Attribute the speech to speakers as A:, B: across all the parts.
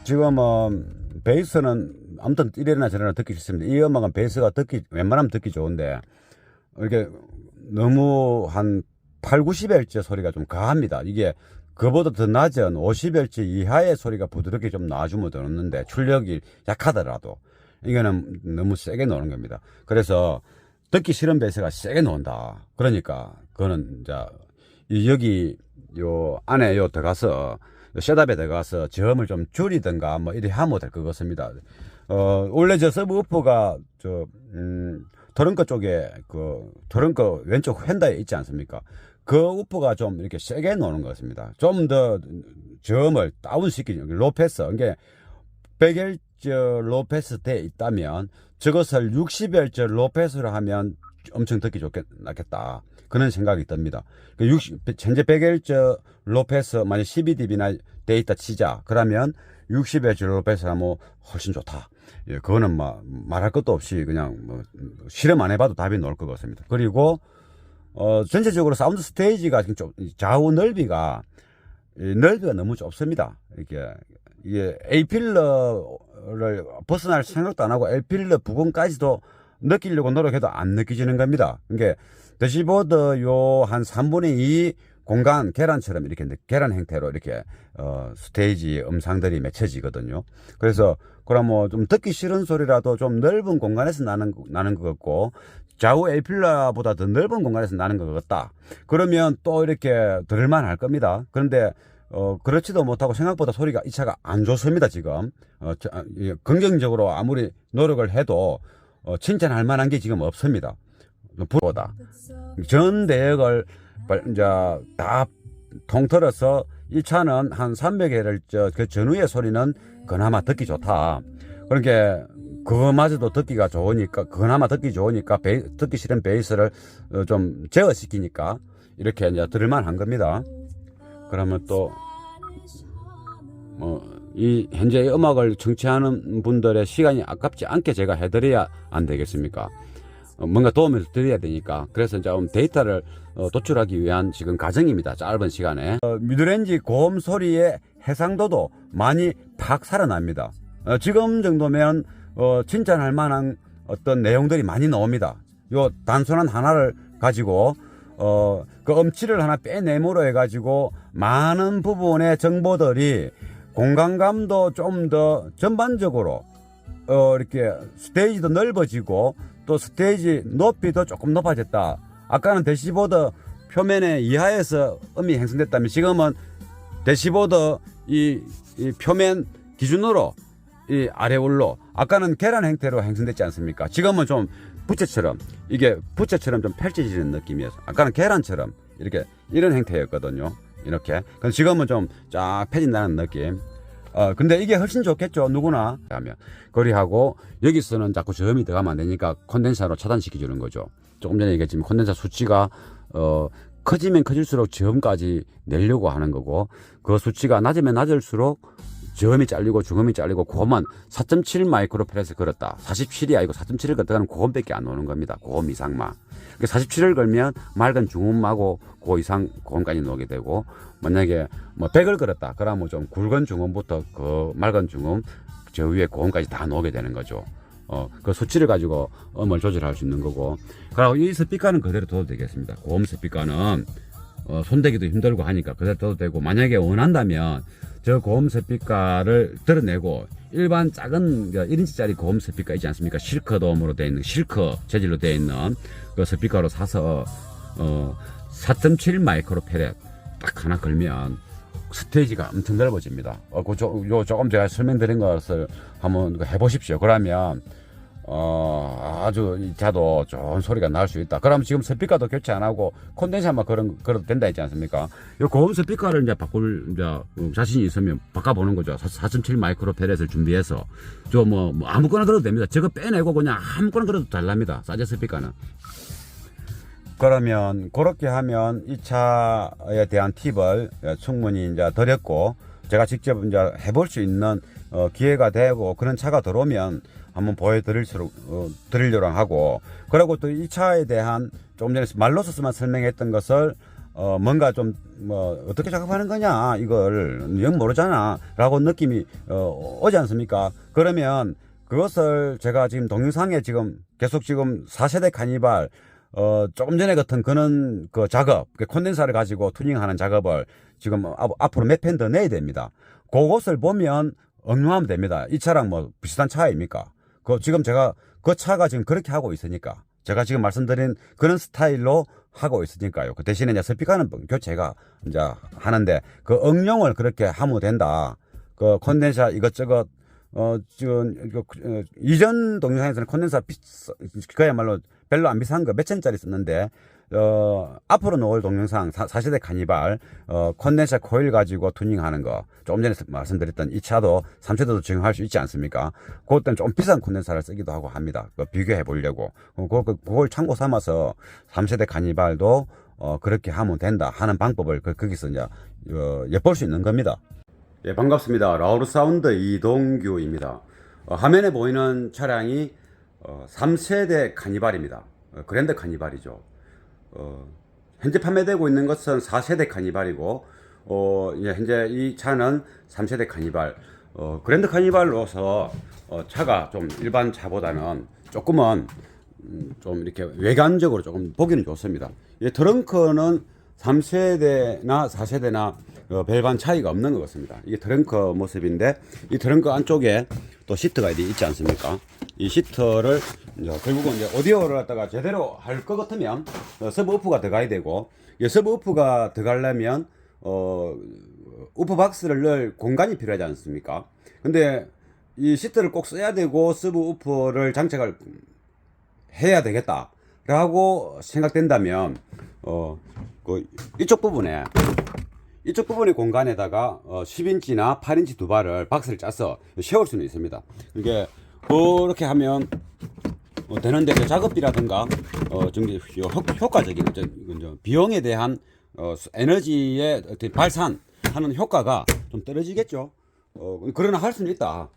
A: 지금은 베이스는 아무튼 이래나 저래나 듣기 좋습니다. 이 음악은 베이스가 웬만하면 듣기 좋은데 이렇게 너무 한 8, 90Hz 소리가 좀 과합니다. 이게 그보다 더 낮은 50Hz 이하의 소리가 부드럽게 좀 나와주면 되는데 출력이 약하더라도 이거는 너무 세게 노는 겁니다. 그래서 듣기 싫은 베이스가 세게 나온다. 그러니까 그거는 이제 여기 요 안에 요 들어가서 셋업에 들어가서 저음을 좀 줄이든가 뭐 이래 하면 될 것 같습니다. 원래 저 서브우퍼가 트렁크 쪽에 트렁크 왼쪽 휀다에 있지 않습니까? 그 우퍼가 좀 이렇게 세게 노는 것 같습니다. 좀 더 저음을 다운시키는 로패스, 이게 100Hz 로패스 돼 있다면 저것을 60Hz 로패스로 하면 엄청 듣기 낫겠다. 그런 생각이 듭니다. 현재 100Hz 로패스 만약 12dB나 돼 있다 치자. 그러면 60Hz 로패스 하면 훨씬 좋다. 예, 그거는 말할 것도 없이 그냥 실험 안 해봐도 답이 나올 것 같습니다. 그리고 전체적으로 사운드 스테이지가 지금 좀 좌우 넓이가 너무 좁습니다. 이게 A필러를 벗어날 생각도 안 하고 L필러 부분까지도 느끼려고 노력해도 안 느껴지는 겁니다. 그러니까 대시보드 요 한 3분의 2 공간 계란처럼 이렇게 계란 형태로 이렇게 스테이지 음상들이 맺혀지거든요. 그래서 그럼 뭐 좀 듣기 싫은 소리라도 좀 넓은 공간에서 나는 것 같고 좌우 A필러보다 더 넓은 공간에서 나는 것 같다. 그러면 또 이렇게 들을만 할 겁니다. 그런데 그렇지도 못하고 생각보다 소리가 이 차가 안 좋습니다. 지금 긍정적으로 아무리 노력을 해도 칭찬할 만한 게 지금 없습니다. 보다 전 대역을 이제 다 통틀어서 이 차는 한 300Hz 그 전후의 소리는 그나마 듣기 좋다. 그러니까 그거마저도 듣기가 좋으니까 그나마 듣기 좋으니까 듣기 싫은 베이스를 좀 제어시키니까 이렇게 이제 들을만 한 겁니다. 그러면 또 이 현재 음악을 청취하는 분들의 시간이 아깝지 않게 제가 해드려야 안 되겠습니까? 뭔가 도움을 드려야 되니까. 그래서 좀 데이터를 도출하기 위한 지금 과정입니다. 짧은 시간에. 미드레인지 고음 소리의 해상도도 많이 팍 살아납니다. 지금 정도면 칭찬할 만한 어떤 내용들이 많이 나옵니다. 요 단순한 하나를 가지고 그 음치를 하나 빼내므로 해가지고 많은 부분의 정보들이 공간감도 좀 더 전반적으로 이렇게 스테이지도 넓어지고 또 스테이지 높이도 조금 높아졌다. 아까는 대시보드 표면의 이하에서 음이 형성됐다면 지금은 대시보드 이 표면 기준으로 이 아래울로 아까는 계란 형태로 형성됐지 않습니까? 지금은 좀 부채처럼 좀 펼쳐지는 느낌이어서 아까는 계란처럼 이렇게 이런 형태였거든요. 이렇게. 근데 지금은 좀 쫙 펴진다는 느낌. 근데 이게 훨씬 좋겠죠. 누구나 하면. 거리하고 여기서는 자꾸 저음이 들어가면 안 되니까 콘덴서로 차단시켜 주는 거죠. 조금 전에 얘기했지만 콘덴서 수치가 커지면 커질수록 저음까지 내려고 하는 거고 그 수치가 낮으면 낮을수록 저음이 잘리고 중음이 잘리고 고음만 4.7 마이크로패렛을 걸었다. 47이 아니고 4.7을 걷다가는 고음밖에 안 오는 겁니다. 고음 이상만. 47을 걸면 맑은 중음하고 그 이상 고음까지 나오게 되고 만약에 100을 걸었다. 그러면 좀 굵은 중음부터 그 맑은 중음 저 위에 고음까지 다 나오게 되는 거죠. 그 수치를 가지고 음을 조절할 수 있는 거고. 그리고 이 스피커는 그대로 둬도 되겠습니다. 고음 스피커는 손대기도 힘들고 하니까 그대로 둬도 되고 만약에 원한다면 저 고음 스피커를 드러내고 일반 작은 1인치짜리 고음 스피커 있지 않습니까? 실크 도움으로 되어 있는 실크 재질로 되어 있는 그 스피커로 사서 4.7 마이크로패렛 딱 하나 걸면 스테이지가 엄청 넓어집니다. 조금 제가 설명드린 것을 한번 해보십시오. 그러면 아주 이 차도 좋은 소리가 날 수 있다. 그러면 지금 스피커도 교체 안 하고 콘덴서만 걸어도 된다 했지 않습니까? 이 고음 스피커를 이제 바꿀 자신이 있으면 바꿔보는 거죠. 4.7 마이크로패렛을 준비해서 아무거나 걸어도 됩니다. 저거 빼내고 그냥 아무거나 걸어도 잘납니다. 사제 스피커는. 그러면 그렇게 하면 이 차에 대한 팁을 충분히 이제 드렸고 제가 직접 이제 해볼 수 있는 기회가 되고 그런 차가 들어오면 한번 보여드리려고 하고 그리고 또 이 차에 대한 조금 전에 말로서만 설명했던 것을 뭔가 좀 뭐 어떻게 작업하는 거냐 이걸 영 모르잖아 라고 느낌이 오지 않습니까? 그러면 그것을 제가 지금 동영상에 지금 계속 지금 4세대 카니발 조금 전에 같은 그런 그 작업, 그 콘덴사를 가지고 튜닝하는 작업을 지금 앞으로 몇 편 더 내야 됩니다. 그것을 보면 응용하면 됩니다. 이 차랑 뭐 비슷한 차 아닙니까? 그 지금 제가 그 차가 지금 그렇게 하고 있으니까 제가 지금 말씀드린 그런 스타일로 하고 있으니까요. 그 대신에 이제 스피커는 교체가 이제 하는데 그 응용을 그렇게 하면 된다. 그 콘덴사 이것저것 지금 이전 동영상에서는 콘덴사 그야말로 별로 안 비싼 거 몇천짜리 썼는데 앞으로 나올 동영상 4세대 카니발 콘덴사 코일 가지고 튜닝하는 거 조금 전에 말씀드렸던 이 차도 3세대도 적용할 수 있지 않습니까? 그것들은 좀 비싼 콘덴사를 쓰기도 하고 합니다. 비교해 보려고 그걸 참고 삼아서 3세대 카니발도 그렇게 하면 된다 하는 방법을 거기서 이제 엿볼 수 있는 겁니다. 예, 반갑습니다. 라우르 사운드 이동규입니다. 화면에 보이는 차량이 3세대 카니발입니다. 그랜드 카니발이죠. 현재 판매되고 있는 것은 4세대 카니발이고, 예, 현재 이 차는 3세대 카니발. 그랜드 카니발로서 차가 좀 일반 차보다는 조금은 좀 이렇게 외관적으로 조금 보기는 좋습니다. 이 트렁크는 3세대나 4세대나 별반 차이가 없는 것 같습니다. 이게 트렁크 모습인데 이 트렁크 안쪽에 또 시트가 있지 않습니까? 이 시트를 이제 결국은 이제 오디오를 갖다가 제대로 할 것 같으면 서브우프가 들어가야 되고, 이 서브우프가 들어가려면 우프 박스를 넣을 공간이 필요하지 않습니까? 근데 이 시트를 꼭 써야 되고 서브우프를 장착을 해야 되겠다라고 생각된다면 이쪽 부분에 공간에다가 10인치나 8인치 두 발을 박스를 짜서 세울 수는 있습니다. 이게 그렇게 하면 되는데 작업비라든가 효과적인 비용에 대한 에너지의 발산하는 효과가 좀 떨어지겠죠. 그러나 할 수는 있다.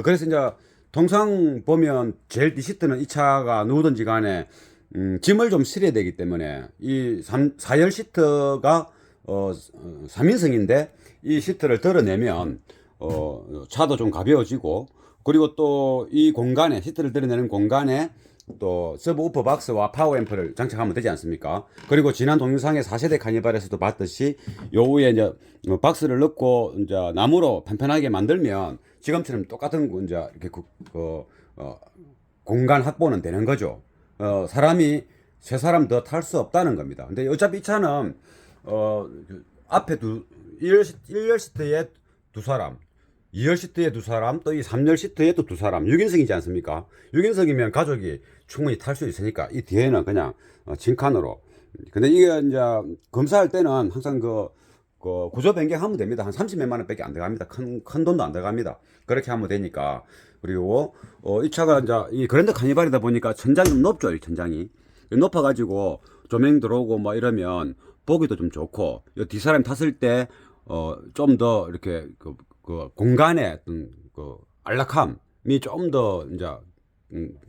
A: 그래서 이제 통상 보면 제일 시트는 이 차가 누구든지 간에 짐을 좀 실어야 되기 때문에 이 4열 시트가 3인승인데 이 시트를 덜어내면 차도 좀 가벼워지고, 그리고 또 이 공간에 시트를 덜어내는 공간에 또 서브우퍼 박스와 파워 앰프를 장착하면 되지 않습니까? 그리고 지난 동영상에 4세대 카니발에서도 봤듯이 요 위에 이제 박스를 넣고 이제 나무로 편편하게 만들면 지금처럼 똑같은 이제 이렇게 공간 확보는 되는 거죠. 사람이 세 사람 더 탈 수 없다는 겁니다. 근데 어차피 이 차는 앞에 1열 시트에 두 사람, 2열 시트에 두 사람, 또 이 3열 시트에 또 두 사람, 6인승이지 않습니까? 6인승이면 가족이 충분히 탈 수 있으니까 이 뒤에는 그냥 진칸으로. 근데 이게 이제 검사할 때는 항상 그 구조 변경하면 됩니다. 한 30몇만 원밖에 안 들어갑니다. 큰 돈도 안 들어갑니다. 그렇게 하면 되니까. 그리고 이 차가 이제 이 그랜드 카니발이다 보니까 천장이 좀 높죠. 이 천장이 높아가지고 조명 들어오고 뭐 이러면 보기도 좀 좋고, 뒷사람이 탔을 때 좀 더 이렇게 그 공간의 어떤 그 안락함이 좀 더 이제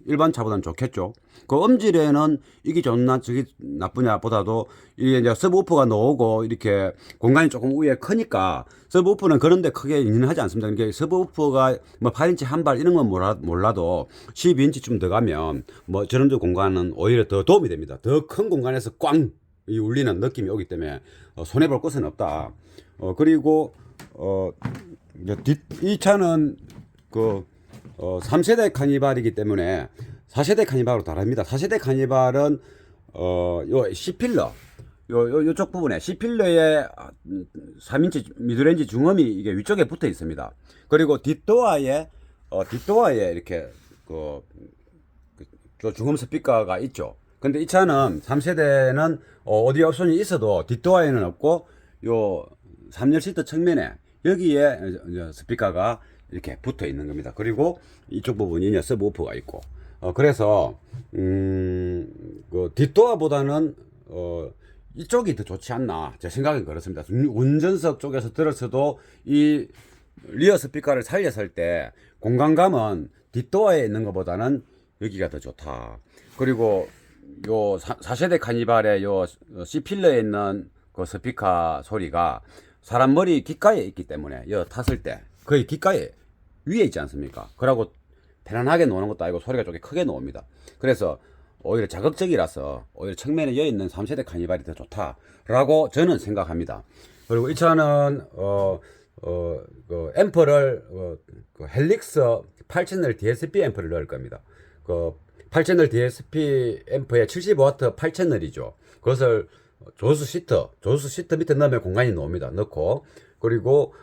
A: 일반 차보다는 좋겠죠. 그 음질에는 이게 좋나 저게 나쁘냐 보다도 이게 이제 서브우퍼가 나오고 이렇게 공간이 조금 위에 크니까, 서브우퍼는 그런데 크게 인하지 않습니다. 이게 서브우퍼가 뭐 8인치 한 발 이런 건 몰라도 12인치쯤 더 가면 뭐 저런 공간은 오히려 더 도움이 됩니다. 더 큰 공간에서 꽝 이 울리는 느낌이 오기 때문에 손해볼 것은 없다. 그리고 이 차는 3세대 카니발이기 때문에 4세대 카니발로 다릅니다. 4세대 카니발은 요 C필러 요쪽 부분에 C필러에 3인치 미드레인지 중음이 이게 위쪽에 붙어 있습니다. 그리고 뒷도어에 이렇게 중음 스피커가 있죠. 근데 이 차는 3세대는 오디오 옵션이 있어도 뒷도어에는 없고 요 3열 시트 측면에 여기에 스피커가 이렇게 붙어 있는 겁니다. 그리고 이쪽 부분이 이제 서브우퍼가 있고, 그래서 그 뒷도어보다는 이쪽이 더 좋지 않나 제 생각은 그렇습니다. 운전석 쪽에서 들었어도 이 리어 스피커를 살렸을 때 공간감은 뒷도어에 있는 것보다는 여기가 더 좋다. 그리고 요 4세대 카니발의 요 C필러에 있는 그 스피커 소리가 사람 머리 귓가에 있기 때문에 여 탔을 때 거의 귓가에 위에 있지 않습니까? 그러고 편안하게 노는 것도 아니고 소리가 좀 크게 나옵니다. 그래서 오히려 자극적이라서 오히려 측면에 여 있는 3세대 카니발이 더 좋다라고 저는 생각합니다. 그리고 이 차는 그 앰프를 그 헬릭스 8채널 DSP 앰프를 넣을 겁니다. 그 8채널 DSP 앰프에 75W 8채널이죠. 그것을 조수 시트 밑에 넣으면 공간이 나옵니다. 넣고 그리고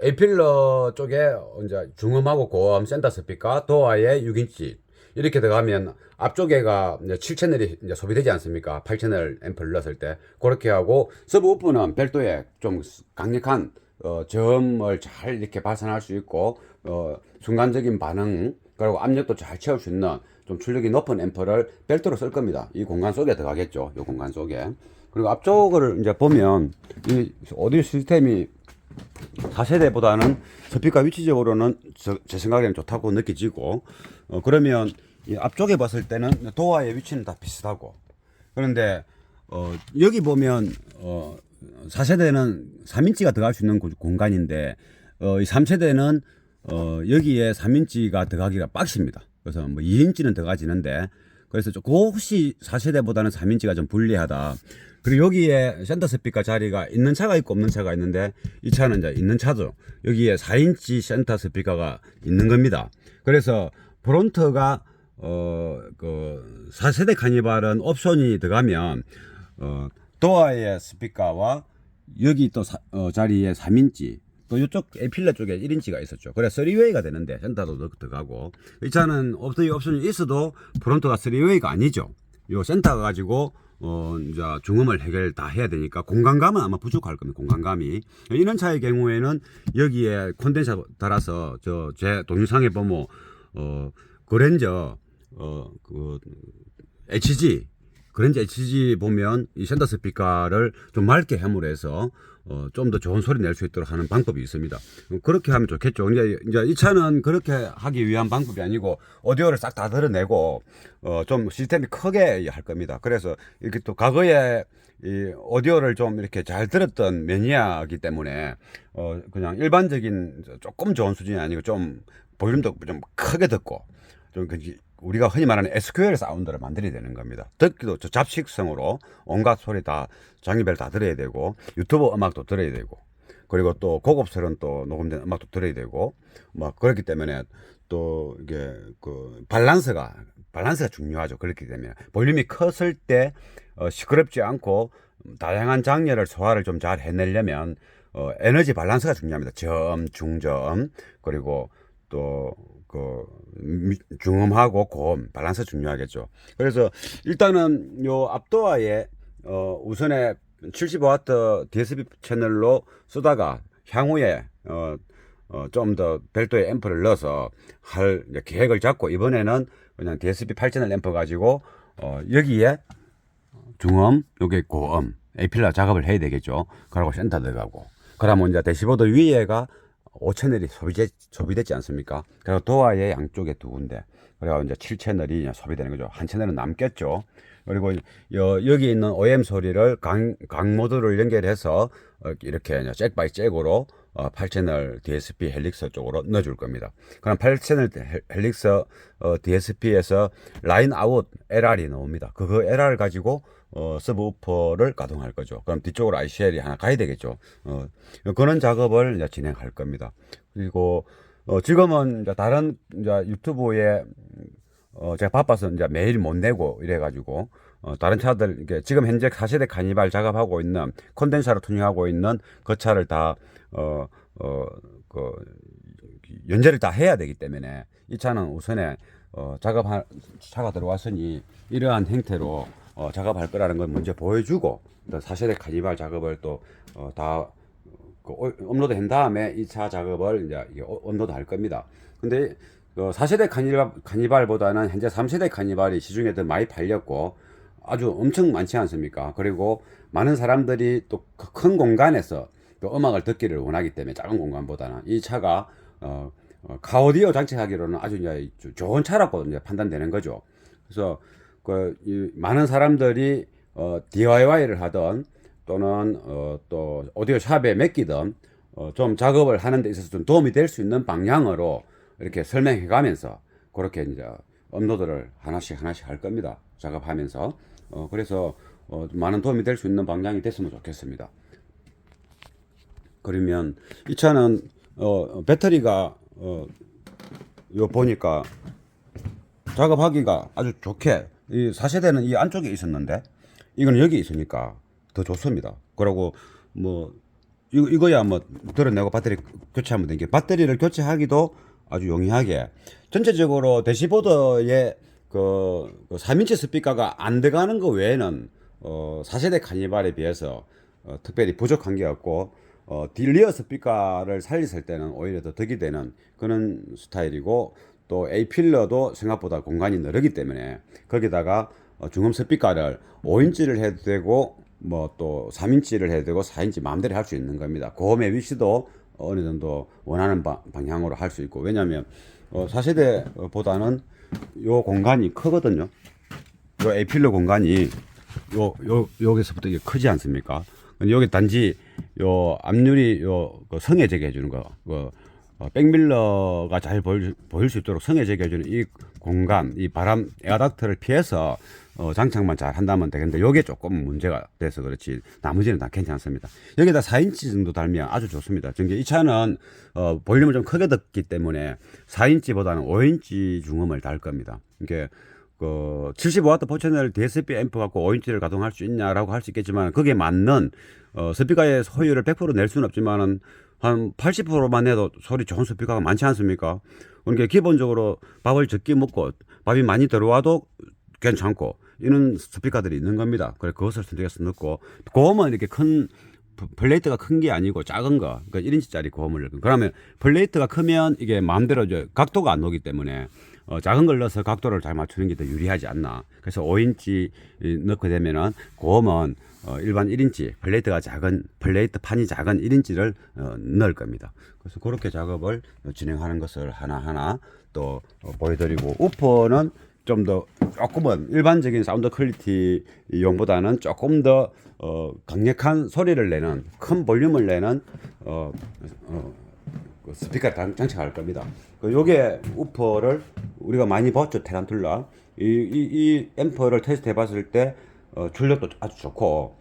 A: 에이필러 쪽에 이제 중음하고 고음 센터 스피커 도어에 6인치 이렇게 들어가면 앞쪽에가 이제 7채널이 이제 소비되지 않습니까? 8채널 앰프를 넣었을 때 그렇게 하고 서브우프는 별도의 좀 강력한 저음을 잘 이렇게 발산할 수 있고 순간적인 반응 그리고 압력도 잘 채울 수 있는 좀 출력이 높은 앰프를 별도로 쓸 겁니다. 이 공간 속에 들어가겠죠. 이 공간 속에. 그리고 앞쪽을 이제 보면 이 오디오 시스템이 4세대보다는 스피커 위치적으로는 제 생각에는 좋다고 느껴지고 그러면 이 앞쪽에 봤을 때는 도어의 위치는 다 비슷하고 그런데 여기 보면 4세대는 3인치가 들어갈 수 있는 공간인데 이 3세대는 여기에 3인치가 들어가기가 빡십니다. 그래서 뭐 2인치는 들어가지는데 그래서 혹시 4세대보다는 3인치가 좀 불리하다. 그리고 여기에 센터 스피커 자리가 있는 차가 있고 없는 차가 있는데 이 차는 이제 있는 차죠. 여기에 4인치 센터 스피커가 있는 겁니다. 그래서 프론트가 그 4세대 카니발은 옵션이 들어가면 도어의 스피커와 여기 또 자리에 3인치 또 이쪽 에필러 쪽에 1인치가 있었죠. 그래 3웨이가 되는데 센터도 들어가고 이 차는 옵션이 있어도 프론트가 3웨이가 아니죠. 요 센터 가지고 이제 중음을 해결 다 해야 되니까 공간감은 아마 부족할 겁니다. 공간감이 이런 차의 경우에는 여기에 콘덴서 달아서 제 동영상에 보면 그랜저 그 HG 그랜저 HG 보면 이 센터 스피커를 좀 맑게 해물해서 좀 더 좋은 소리 낼 수 있도록 하는 방법이 있습니다. 그렇게 하면 좋겠죠. 이제 이 차는 그렇게 하기 위한 방법이 아니고 오디오를 싹 다 드러내고 좀 시스템이 크게 할 겁니다. 그래서 이렇게 또 과거에 이 오디오를 좀 이렇게 잘 들었던 매니아이기 때문에 그냥 일반적인 조금 좋은 수준이 아니고 좀 볼륨도 좀 크게 듣고 좀 우리가 흔히 말하는 SQL 사운드를 만들어야 되는 겁니다. 듣기도 저 잡식성으로 온갖 소리 다 장르별 다 들어야 되고 유튜브 음악도 들어야 되고 그리고 또 고급스러운 또 녹음된 음악도 들어야 되고 막 그렇기 때문에 또 이게 그 밸런스가 중요하죠. 그렇기 때문에 볼륨이 컸을 때 시끄럽지 않고 다양한 장르를 소화를 좀 잘 해내려면 에너지 밸런스가 중요합니다. 저음, 중저음 그리고 또 중음하고 고음 밸런스 중요하겠죠. 그래서 일단은 요 앞도어에 우선에 75W DSP 채널로 쓰다가 향후에 좀 더 별도의 앰프를 넣어서 할 계획을 잡고 이번에는 그냥 DSP 8채널 앰프 가지고 여기에 중음, 여기 고음, 에이필러 작업을 해야 되겠죠. 그러고 센터 들어가고 그러면 이제 대시보드 위에가 5채널이 소비됐지 않습니까? 그리고 도어의 양쪽에 두 군데. 그래서 이제 7채널이 소비되는 거죠. 한 채널은 남겠죠. 그리고 여기 있는 OM 소리를 강 모드를 연결해서 이렇게 잭 바이 잭으로 8채널 DSP 헬릭스 쪽으로 넣어줄 겁니다. 그럼 8채널 헬릭스 DSP에서 라인 아웃 LR이 나옵니다. 그 LR 가지고 서브우퍼를 가동할 거죠. 그럼 뒤쪽으로 ICL이 하나 가야 되겠죠. 그런 작업을 이제 진행할 겁니다. 그리고 지금은 이제 다른 이제 유튜브에 제가 바빠서 이제 매일 못 내고 이래가지고 다른 차들 이게 지금 현재 4세대 카니발 작업하고 있는 콘덴서를 투입하고 있는 그 차를 다 연재를 다 해야 되기 때문에 이 차는 우선에 차가 들어왔으니 이러한 형태로 작업할 거라는 걸 먼저 보여주고 또 4세대 카니발 작업을 또 다 업로드 한 다음에 2차 작업을 이제 업로드 할 겁니다. 근데 4세대 카니발보다는 현재 3세대 카니발이 시중에 더 많이 팔렸고 아주 엄청 많지 않습니까? 그리고 많은 사람들이 또 큰 공간에서 또 음악을 듣기를 원하기 때문에 작은 공간보다는 이 차가 카오디오 장착하기로는 아주 이제 좋은 차라고 이제 판단되는 거죠. 그래서 많은 사람들이 DIY를 하던 또는 또 오디오 샵에 맡기든 좀 작업을 하는 데 있어서 좀 도움이 될 수 있는 방향으로 이렇게 설명해 가면서 그렇게 이제 업로드를 하나씩 할 겁니다. 작업하면서. 그래서 많은 도움이 될 수 있는 방향이 됐으면 좋겠습니다. 그러면 이 차는 배터리가 요 보니까 작업하기가 아주 좋게, 이 4세대는 이 안쪽에 있었는데 이건 여기 있으니까 더 좋습니다. 그리고 뭐 이거야 뭐 드러내고 배터리 교체하면 되는 게, 배터리를 교체하기도 아주 용이하게 전체적으로 대시보드에 그 3인치 스피커가 안 들어가는 거 외에는 4세대 카니발에 비해서 특별히 부족한 게 없고, 딜리어 스피커를 살렸을 때는 오히려 더 덕이 되는 그런 스타일이고, 또 A필러도 생각보다 공간이 넓기 때문에 거기다가 중음 스피커를 5인치를 해도 되고 뭐 또 3인치를 해도 되고 4인치 마음대로 할 수 있는 겁니다. 고음의 위치도 어느 정도 원하는 방향으로 할 수 있고, 왜냐면 4세대보다는 요 공간이 크거든요. 요 A필러 공간이 여기서부터 이게 크지 않습니까? 여기 단지 요 앞유리 그 성에 제게 해주는 거, 백밀러가 잘 보일 수 있도록 성에 제게 해주는 이 공간, 이 바람 에어닥트를 피해서 장착만 잘 한다면 되겠는데, 요게 조금 문제가 돼서 그렇지 나머지는 다 괜찮습니다. 여기다 4인치 정도 달면 아주 좋습니다. 이 차는 볼륨을 좀 크게 듣기 때문에 4인치보다는 5인치 중음을 달 겁니다. 이게 75W 포채널 DSP 앰프 갖고 5인치를 가동할 수 있냐라고 할 수 있겠지만, 그게 맞는 스피커의 소유를 100% 낼 수는 없지만은 한 80%만 내도 소리 좋은 스피커가 많지 않습니까? 그러니까 기본적으로 밥을 적게 먹고 밥이 많이 들어와도 괜찮고 이런 스피커들이 있는 겁니다. 그래 그것을 선택해서 넣고, 고음은 이렇게 큰 플레이트가 큰 게 아니고 작은 거, 그러니까 1인치짜리 고음을, 그러면 플레이트가 크면 이게 마음대로 이제 각도가 안 오기 때문에 작은 걸 넣어서 각도를 잘 맞추는 게 더 유리하지 않나. 그래서 5인치 넣게 되면은 고음은 일반 1인치 플레이트가 작은, 플레이트 판이 작은 1인치를 넣을 겁니다. 그래서 그렇게 작업을 진행하는 것을 하나하나 또 보여드리고, 우퍼는 좀 더 조금은 일반적인 사운드 퀄리티용보다는 조금 더 강력한 소리를 내는, 큰 볼륨을 내는 스피커를 장착할 겁니다. 요게 우퍼를 우리가 많이 봤죠. 테란툴라 이 앰프를 테스트 해봤을 때 출력도 아주 좋고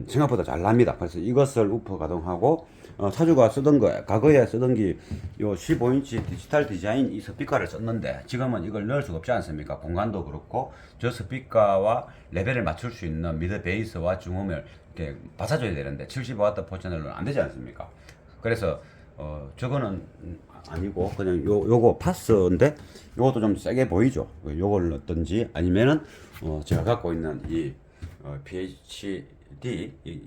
A: 생각보다 잘 납니다. 그래서 이것을 우퍼 가동하고, 사주가 쓰던 거, 과거에 쓰던 게 요 15인치 디지털 디자인 이 스피커를 썼는데, 지금은 이걸 넣을 수가 없지 않습니까? 공간도 그렇고 저 스피커와 레벨을 맞출 수 있는 미드 베이스와 중음을 이렇게 받아줘야 되는데 75W 포채널로는 안 되지 않습니까? 그래서 저거는 아니고 그냥 요거 파스인데, 요것도 좀 세게 보이죠. 요걸 넣든지 아니면은 제가 갖고 있는 이 PHD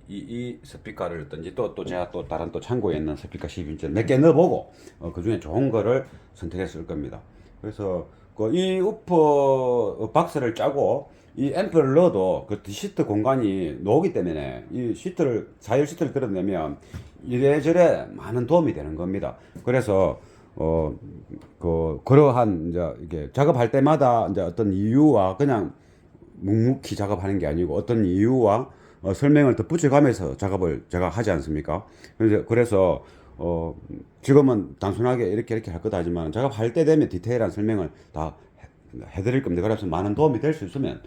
A: 이 스피커를 넣든지, 또 제가 또 다른 또 창고에 있는 스피커 12인치 몇 개 넣어보고 그 중에 좋은 거를 선택했을 겁니다. 그래서 이 우퍼 박스를 짜고 이 앰프를 넣어도 그 시트 공간이 녹기 때문에 이 시트를, 자율 시트를 끌어내면 이래저래 많은 도움이 되는 겁니다. 그래서 그러한 이제 이게 작업할 때마다 이제 어떤 이유와 그냥 묵묵히 작업하는 게 아니고 어떤 이유와 설명을 덧붙여가면서 작업을 제가 하지 않습니까? 그래서 지금은 단순하게 이렇게 할 거다 하지만, 작업할 때 되면 디테일한 설명을 다 해드릴 겁니다. 그래서 많은 도움이 될 수 있으면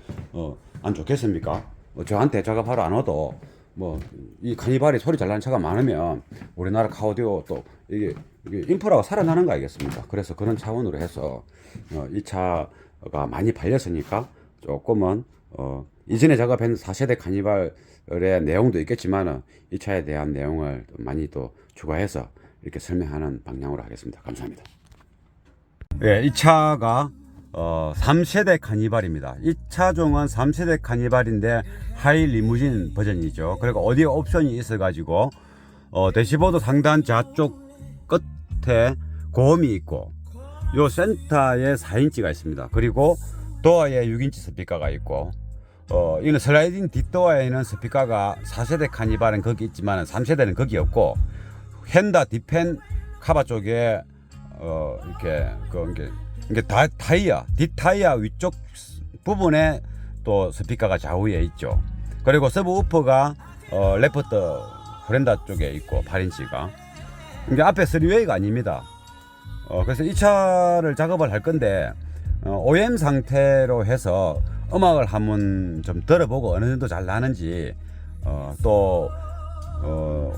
A: 안 좋겠습니까? 저한테 작업하러 안 와도 뭐 이 카니발이 소리 잘 나는 차가 많으면 우리나라 카오디오 또 이게 인프라가 살아나는 거 아니겠습니까? 그래서 그런 차원으로 해서 이 차가 많이 팔렸으니까 조금은 이전에 작업한 4세대 카니발의 내용도 있겠지만 이 차에 대한 내용을 많이 또 추가해서 이렇게 설명하는 방향으로 하겠습니다. 감사합니다. 예, 이 차가 3세대 카니발입니다. 이 차종은 3세대 카니발인데 하이 리무진 버전이죠. 그리고 오디오 옵션이 있어가지고 대시보드 상단 좌쪽 끝에 고음이 있고, 요 센터에 4인치가 있습니다. 그리고 도어에 6인치 스피커가 있고, 이는 슬라이딩 뒷도어에는 스피커가 4세대 카니발은 거기 있지만 3세대는 거기 없고, 휀다 디펜 카바 쪽에 이게 타이어, 뒷타이어 위쪽 부분에 또 스피커가 좌우에 있죠. 그리고 서브우퍼가 레프트 브렌다 쪽에 있고 8인치가 이게 앞에 3웨이가 아닙니다. 그래서 이 차를 작업을 할 건데 OEM 상태로 해서 음악을 한번 좀 들어보고 어느 정도 잘 나는지 또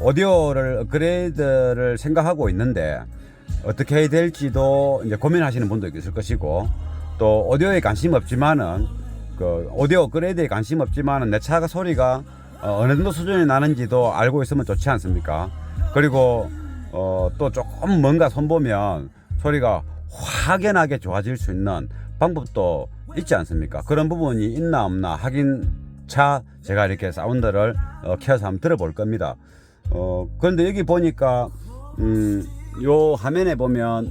A: 오디오를 업그레이드를 생각하고 있는데 어떻게 해야 될지도 이제 고민하시는 분도 있을 것이고, 또 오디오에 관심 없지만은 그 오디오 업그레이드에 관심 없지만은 내 차가 소리가 어느 정도 수준이 나는지도 알고 있으면 좋지 않습니까? 그리고 또 조금 뭔가 손보면 소리가 확연하게 좋아질 수 있는 방법도 있지 않습니까? 그런 부분이 있나 없나 확인차 제가 이렇게 사운드를 켜서 한번 들어볼 겁니다. 그런데 여기 보니까 요 화면에 보면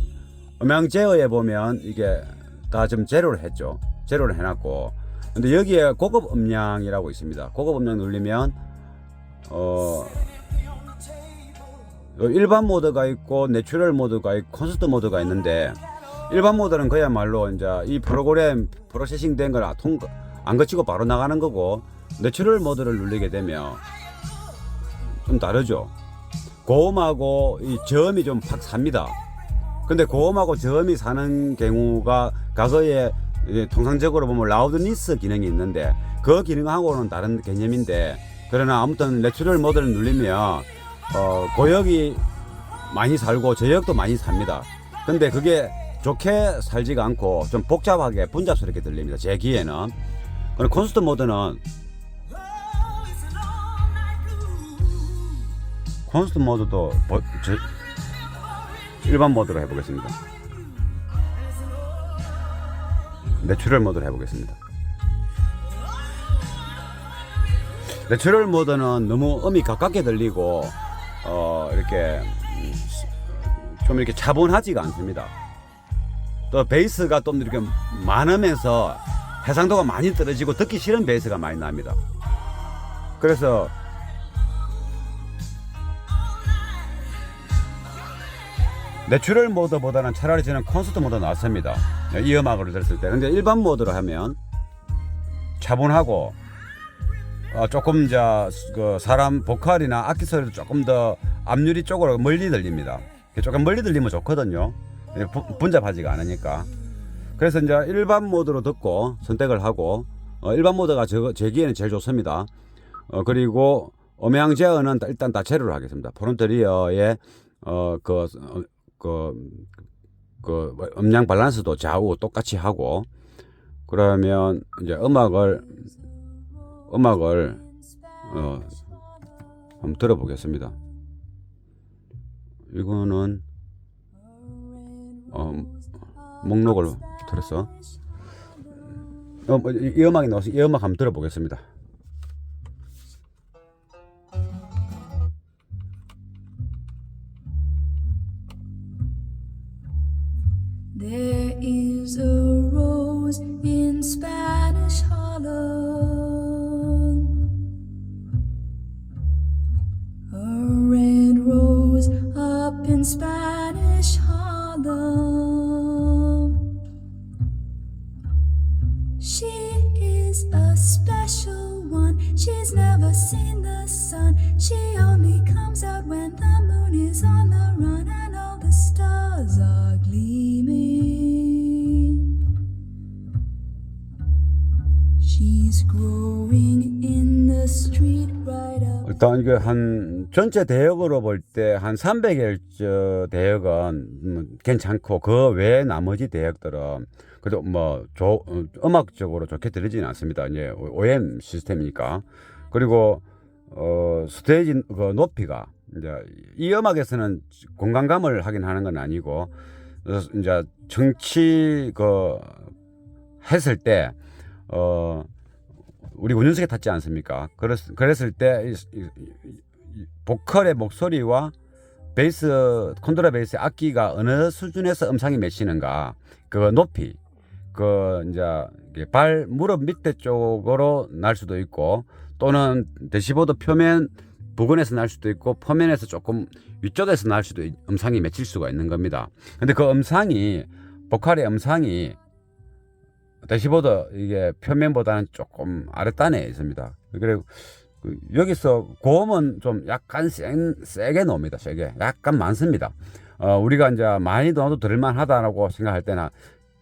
A: 음향 제어에 보면 이게 다 좀 제로를 했죠. 제로를 해놨고, 근데 여기에 고급 음량이라고 있습니다. 고급 음량 누르면 일반 모드가 있고 내추럴 모드가 있고 콘서트 모드가 있는데, 일반 모드는 그야말로 이제 이 프로그램 프로세싱 된 걸 안 거치고 바로 나가는 거고, 내추럴 모드를 누르게 되면 좀 다르죠. 고음하고 이 저음이 좀 팍 삽니다. 근데 고음하고 저음이 사는 경우가 과거에 통상적으로 보면 라우드니스 기능이 있는데 그 기능하고는 다른 개념인데, 그러나 아무튼 내추럴 모드를 누르면 고역이 많이 살고 저역도 많이 삽니다. 근데 그게 좋게 살지가 않고 좀 복잡하게 분잡스럽게 들립니다, 제 귀에는. 그리고 콘서트 모드는 콘서트 모드도 일반 모드로 해보겠습니다. 내추럴 모드로 해보겠습니다. 내추럴 모드는 너무 음이 가깝게 들리고 이렇게 좀 이렇게 차분하지가 않습니다. 또 베이스가 좀 이렇게 많으면서 해상도가 많이 떨어지고 듣기 싫은 베이스가 많이 납니다. 그래서 내추럴 모드보다는 차라리 저는 콘서트 모드 낫습니다, 이 음악을 들었을 때. 근데 일반 모드로 하면 차분하고 조금 그 사람 보컬이나 악기 소리도 조금 더 앞유리 쪽으로 멀리 들립니다. 조금 멀리 들리면 좋거든요, 분잡하지가 않으니까. 그래서 이제 일반 모드로 듣고 선택을 하고, 일반 모드가 제 귀에는 제일 좋습니다. 그리고 음향 제어는 일단 다 제로로 하겠습니다. 프론트 리어에 그 음량 밸런스도 좌우 똑같이 하고, 그러면 이제 음악을 한번 들어보겠습니다. 이거는 목록을 틀었어. 이 음악이 나와서 이 음악 한번 들어보겠습니다.
B: There is a rose in Spanish Harlem, a red rose up in Spanish Harlem. She is a special one, she's never seen the sun. She only comes out when the moon is on the run and all the stars are gleaming. She's growing in the street right up.
A: 일단 이게 한 전체 대역으로 볼 때 한 300Hz 대역은 괜찮고, 그 외에 나머지 대역들은 그래도 뭐 음악적으로 좋게 들리지는 않습니다. 이제 OEM 시스템이니까. 그리고 스테이지 그 높이가 이제 이 음악에서는 공간감을 하긴 하는 건 아니고, 이제 정치 했을 때 우리 운전석에 탔지 않습니까? 그랬을 때 보컬의 목소리와 베이스, 콘트라 베이스 악기가 어느 수준에서 음상이 맺히는가, 그 높이, 이제 무릎 밑에 쪽으로 날 수도 있고, 또는 대시보드 표면 부근에서 날 수도 있고, 표면에서 조금 위쪽에서 날 수도 음상이 맺힐 수가 있는 겁니다. 근데 그 음상이, 보컬의 음상이 대시보드 이게 표면보다는 조금 아랫단에 있습니다. 그리고 여기서 고음은 좀 약간 세게 나옵니다. 세게. 약간 많습니다. 우리가 이제 많이 넣어도 들을만하다라고 생각할 때나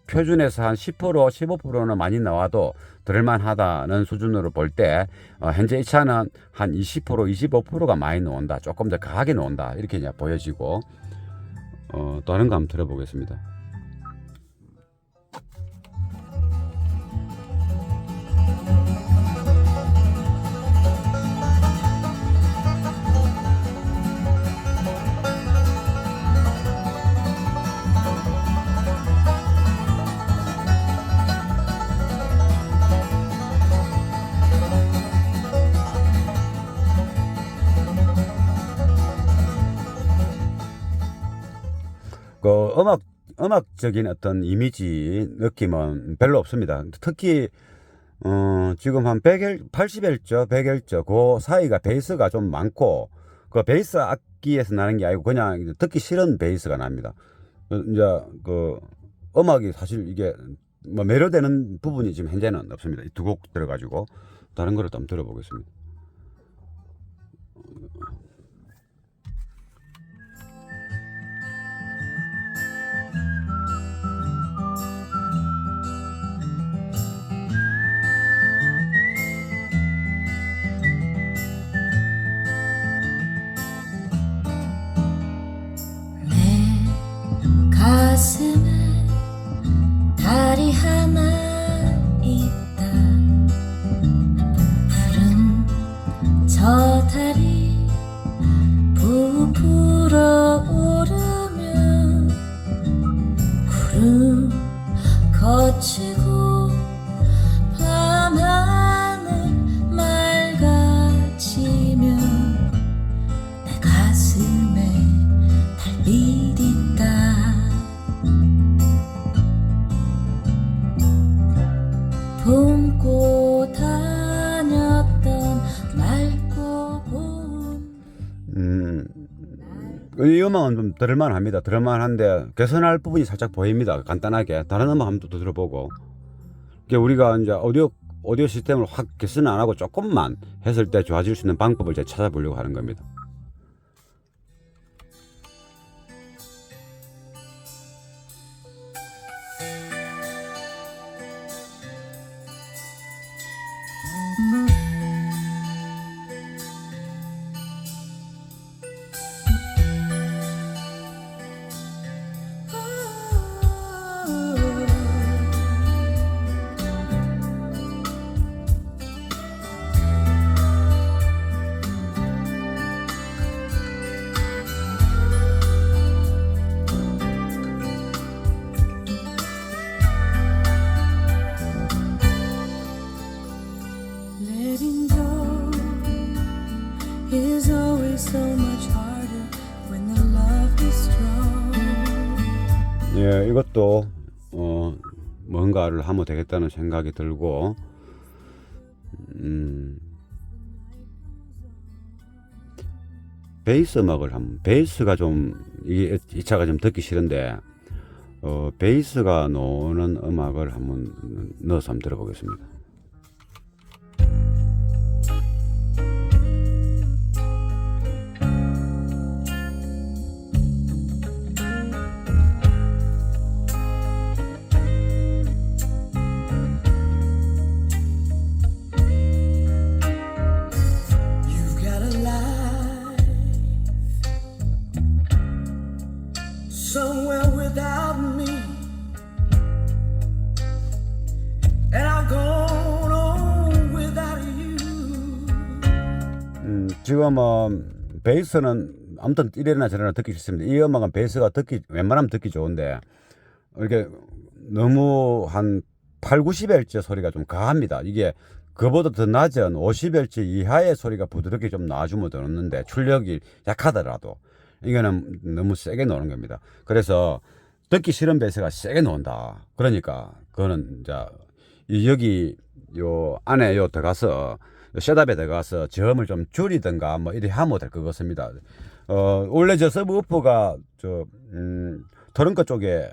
A: 표준에서 한 10%, 15%는 많이 나와도 들을만하다는 수준으로 볼 때, 현재 이 차는 한 20%, 25%가 많이 나온다. 조금 더 강하게 나온다. 이렇게 이제 보여지고, 다른 거 한번 들어보겠습니다. 그 음악적인 어떤 이미지 느낌은 별로 없습니다. 특히 지금 한 80Hz, 100Hz 그 사이가 베이스가 좀 많고, 그 베이스 악기에서 나는 게 아니고 그냥 듣기 싫은 베이스가 납니다. 이제 그 음악이 사실 이게 뭐 매료되는 부분이 지금 현재는 없습니다. 이 두 곡 들어가지고 다른 거를 좀 들어보겠습니다.
B: 가슴에 달이 하나 있다. 푸른 저 달이 부풀어 오르면 구름 거치고 밤하늘 맑아지면 내 가슴에 달빛 있다. 품고 다녔던 맑고 봄.
A: 이 음악은 좀 들을만합니다. 들을만한데 개선할 부분이 살짝 보입니다. 간단하게 다른 음악 한번 또 들어보고, 이게 우리가 이제 오디오 시스템을 확 개선 안 하고 조금만 했을 때 좋아질 수 있는 방법을 이제 찾아보려고 하는 겁니다.
B: Letting go is always so much harder when the love is strong.
A: 예, 이것도 뭔가를 하면 되겠다는 생각이 들고, 베이스 음악을 베이스가 좀 이 차가 좀 듣기 싫은데, 베이스가 나오는 음악을 한번 넣어서 한번 들어보겠습니다.
B: You've got a life somewhere without me, and I've gone on without you.
A: 지금 베이스는 아무튼 이래나 저래나 듣기 싫습니다. 이 음악은 베이스가 웬만하면 듣기 좋은데, 이렇게 너무 한 8, 90Hz 소리가 좀 강합니다. 이게 그보다 더 낮은 50Hz 이하의 소리가 부드럽게 좀 나와주면 되는데, 출력이 약하더라도 이거는 너무 세게 나오는 겁니다. 그래서 듣기 싫은 베이스가 세게 나온다. 그러니까 그거는 이제 여기 요 안에 요 들어가서 셋업에 들어가서 저음을 좀 줄이든가 뭐 이렇게 하면 될 것 같습니다. 원래 저 서브우퍼가 트렁크 쪽에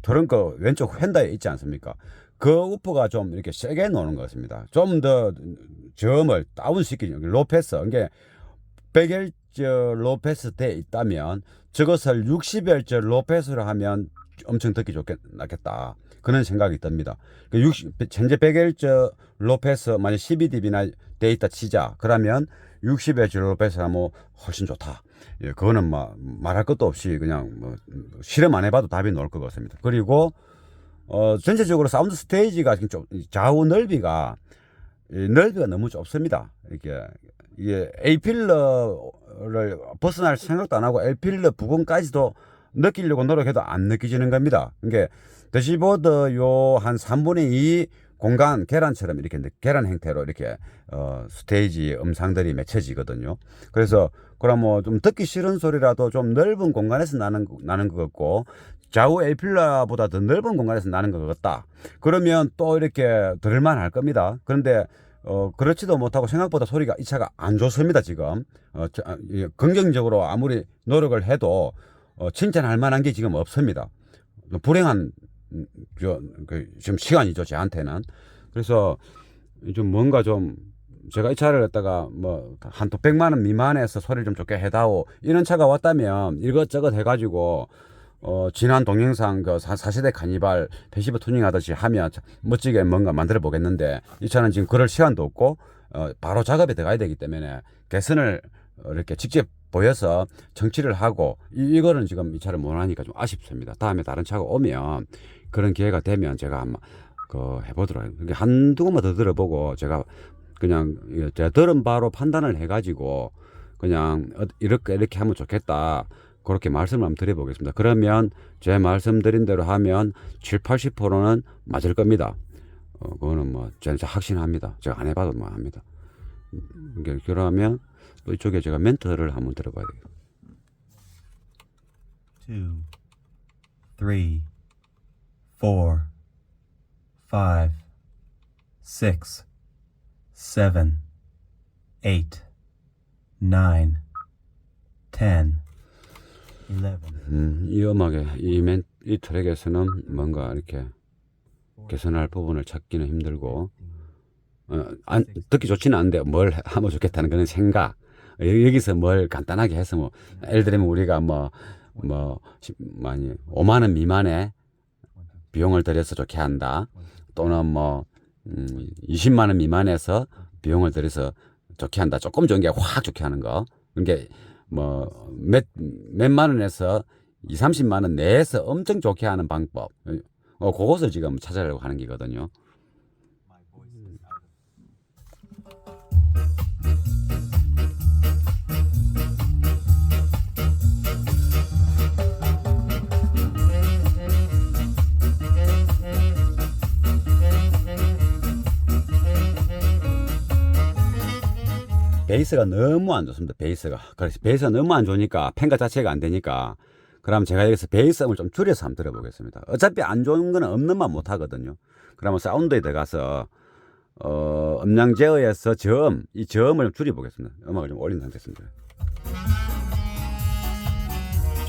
A: 트렁크 왼쪽 휀다에 있지 않습니까? 그 우퍼가 좀 이렇게 세게 노는 것 같습니다. 좀 더 저음을 다운시키는 로패스, 이게 100Hz 로패스 돼 있다면 저것을 60Hz 로패스로 하면 엄청 듣기 낫겠다. 그런 생각이 듭니다. 현재 100Hz 로패스 만약 12dB나 데이터 치자. 그러면 60Hz 로패스 하면 훨씬 좋다. 예, 그거는 말할 것도 없이 그냥 실험 안 해봐도 답이 나올 것 같습니다. 그리고 전체적으로 사운드 스테이지가 좀 좌우 넓이가 너무 좁습니다. 이게 A필러를 벗어날 생각도 안 하고 A필러 부분까지도 느끼려고 노력해도 안 느껴지는 겁니다. 그러니까 대시보드 요 한 3분의 2 공간 계란처럼 이렇게 계란 형태로 이렇게 스테이지 음상들이 맺혀지거든요. 그래서 그럼 좀 듣기 싫은 소리라도 좀 넓은 공간에서 나는 것 같고 좌우 A필러보다 더 넓은 공간에서 나는 것 같다. 그러면 또 이렇게 들을만 할 겁니다. 그런데 그렇지도 못하고 생각보다 소리가 이 차가 안 좋습니다. 지금 긍정적으로 아무리 노력을 해도 칭찬할 만한 게 지금 없습니다. 불행한 지금 시간이죠, 저한테는. 그래서 좀 뭔가 좀 제가 이 차를 갖다가 한두 100만 원 미만에서 소리를 좀 좋게 해다오 이런 차가 왔다면 이것저것 해가지고 지난 동영상 4세대 카니발 패시브 투닝 하듯이 하면 멋지게 뭔가 만들어 보겠는데 이 차는 지금 그럴 시간도 없고 바로 작업에 들어가야 되기 때문에 개선을 이렇게 직접 보여서 정치를 하고 이거는 지금 이 차를 못 하니까 좀 아쉽습니다. 다음에 다른 차가 오면 그런 기회가 되면 제가 한번 해보도록 해요. 한두 번만 더 들어보고 제가 그냥 제가 들은 바로 판단을 해가지고 그냥 이렇게 하면 좋겠다. 그렇게 말씀을 한번 드려보겠습니다. 그러면 제 말씀드린 대로 하면 70-80%는 맞을 겁니다. 그거는 진짜 확신합니다. 제가 안 해봐도 합니다. 그러면 또 이쪽에 제가 멘트를 한번 들어봐야 돼요.
C: 2, 3, 4, 5, 6, 7, 8, 9, 10, 11.
A: 이 음악의 이 트랙에서는 뭔가 이렇게 개선할 부분을 찾기는 힘들고 듣기 좋지는 않은데 뭘 하면 좋겠다는 그런 생각. 여기서 뭘 간단하게 해서 예를 들면 우리가 5만 원 미만의 비용을 들여서 좋게 한다. 또는 20만 원 미만에서 비용을 들여서 좋게 한다. 조금 좋은 게 확 좋게 하는 거. 그러니까 몇만 원에서 20-30만 원 내에서 엄청 좋게 하는 방법. 그것을 지금 찾아내려고 하는 거거든요. 베이스가 너무 안 좋습니다. 그래서 베이스가 너무 안 좋으니까 펜가 자체가 안 되니까 그럼 제가 여기서 베이스음을 좀 줄여서 한번 들어보겠습니다. 어차피 안 좋은 거는 없는 만 못 하거든요. 그러면 사운드에 들어가서 음량 제어에서 이 저음을 좀 줄여보겠습니다. 음악을 좀 올린 상태였습니다.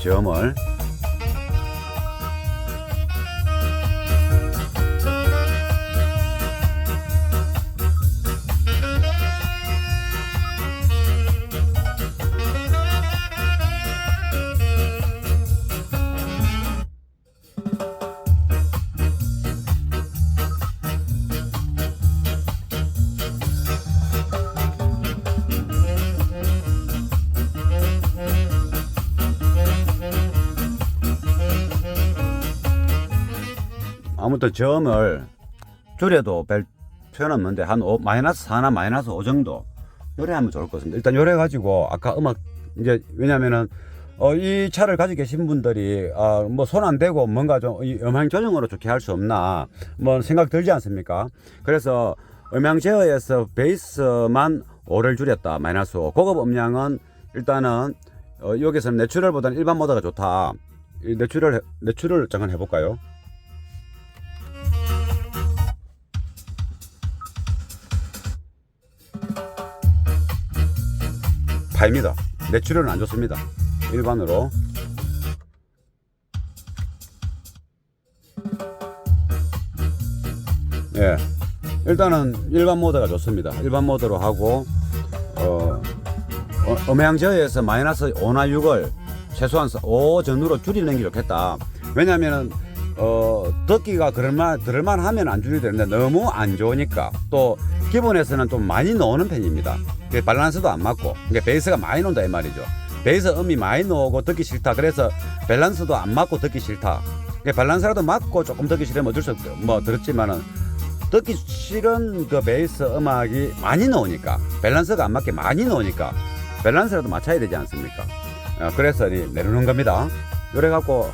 A: 저음을 아무튼 저음을 줄여도 별 표현 없는데 한 -4나 -5 정도 요래하면 좋을 것 같습니다. 일단 요래 가지고 아까 음악 이제 왜냐면은 이 차를 가지고 계신 분들이 손 안 대고 뭔가 좀 이 음향 조정으로 좋게 할 수 없나 생각 들지 않습니까? 그래서 음향 제어에서 베이스만 5를 줄였다 -5. 고급 음량은 일단은 여기서는 내추럴보다는 일반 모드가 좋다. 내추럴 잠깐 해볼까요? 파입니다. 내추럴은 안 좋습니다. 일반으로. 예. 일단은 일반 모드가 좋습니다. 일반 모드로 하고 음향 저하에서 마이너스 5나 6을 최소한 5 전후로 줄이는 게 좋겠다. 왜냐면은 듣기가 들을만 하면 안 줄여도 되는데 너무 안 좋으니까. 또 기본에서는 좀 많이 나오는 편입니다. 밸런스도 안 맞고, 그러니까 베이스가 많이 나온다 이 말이죠. 베이스 음이 많이 나오고 듣기 싫다. 그래서 밸런스도 안 맞고 듣기 싫다. 그러니까 밸런스라도 맞고 조금 듣기 싫으면 어쩔 수 없어요. 뭐 들었지만은 듣기 싫은 그 베이스 음악이 많이 나오니까, 밸런스가 안 맞게 많이 나오니까 밸런스라도 맞춰야 되지 않습니까? 그래서 내려놓은 겁니다. 그래 갖고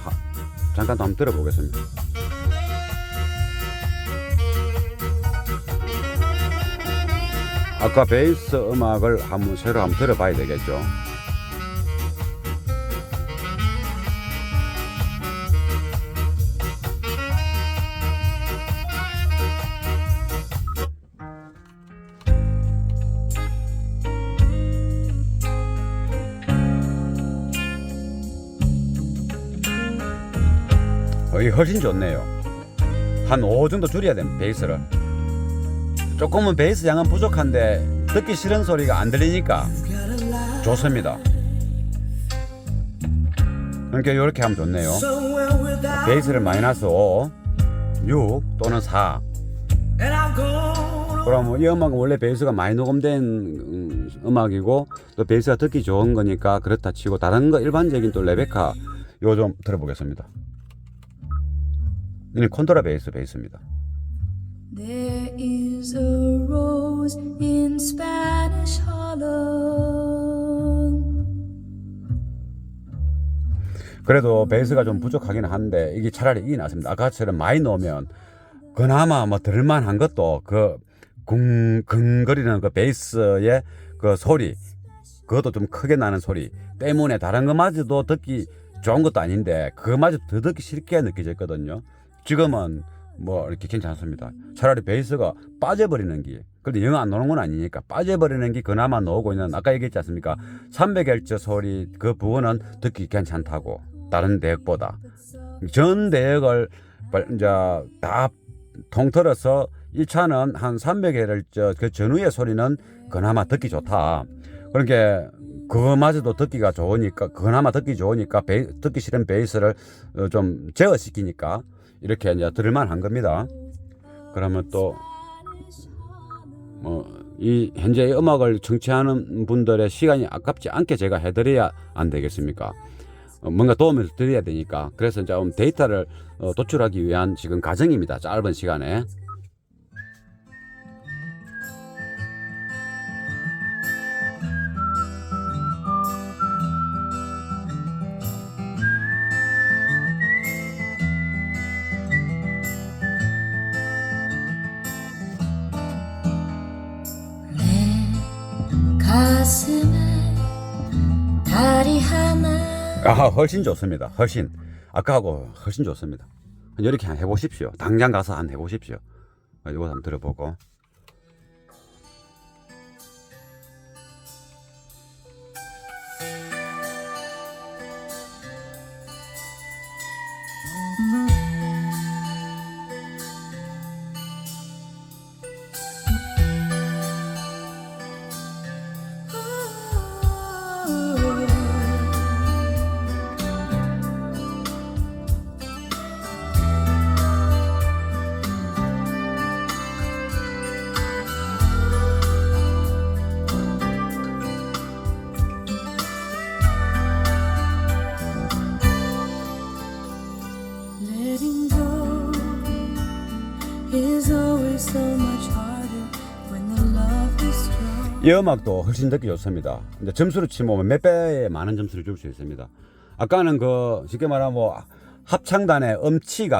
A: 잠깐 또 한번 들어보겠습니다. 아까 베이스 음악을 새로 한번 들어봐야 되겠죠. 거의 훨씬 좋네요. 한 5 정도 줄여야 됩니다. 베이스를. 조금은 베이스 양은 부족한데 듣기 싫은 소리가 안 들리니까 좋습니다. 그러니까 이렇게 하면 좋네요. 베이스를 마이너스 5, 6 또는 4. 그럼 이 음악은 원래 베이스가 많이 녹음된 음악이고 또 베이스가 듣기 좋은 거니까 그렇다 치고, 다른 거 일반적인 또 레베카 요 좀 들어보겠습니다. 이는 콘트라 베이스입니다.
B: There is a rose in Spanish Harlem.
A: 그래도 베이스가 좀 부족하긴 한데 이게 차라리 이게 낫습니다. 아까처럼 많이 넣으면 그나마 뭐 들을만한 것도 그 근거리는 그 베이스의 그 소리, 그것도 좀 크게 나는 소리 때문에 다른 것마저도 듣기 좋은 것도 아닌데 그것마저 더 듣기 싫게 느껴졌거든요. 지금은 뭐 이렇게 괜찮습니다. 차라리 베이스가 빠져버리는 게, 그런데 영 안 나오는 건 아니니까 빠져버리는 게 그나마 나오고 있는, 아까 얘기했지 않습니까? 300Hz 소리 그 부분은 듣기 괜찮다고, 다른 대역보다. 전 대역을 이제 다 통틀어서 이 차는 한 300Hz 그 전후의 소리는 그나마 듣기 좋다. 그러니까 그거마저도 듣기가 좋으니까, 그나마 듣기 좋으니까 듣기 싫은 베이스를 좀 제어시키니까 이렇게 이제 들을만한 겁니다. 그러면 또 이 현재 음악을 청취하는 분들의 시간이 아깝지 않게 제가 해드려야 안 되겠습니까? 뭔가 도움을 드려야 되니까. 그래서 좀 데이터를 도출하기 위한 지금 과정입니다. 짧은 시간에.
B: 가슴에 다리 하나.
A: 훨씬 좋습니다. 훨씬 아까하고 훨씬 좋습니다. 이렇게 한 해보십시오. 당장 가서 한 해보십시오. 이거 한번 들어보고.
B: Letting go is always so much harder when the love is strong.
A: 이 음악도 훨씬 듣기 좋습니다. 이제 점수를 치면 몇 배의 많은 점수를 줄 수 있습니다. 아까는 그 쉽게 말하면 뭐 합창단에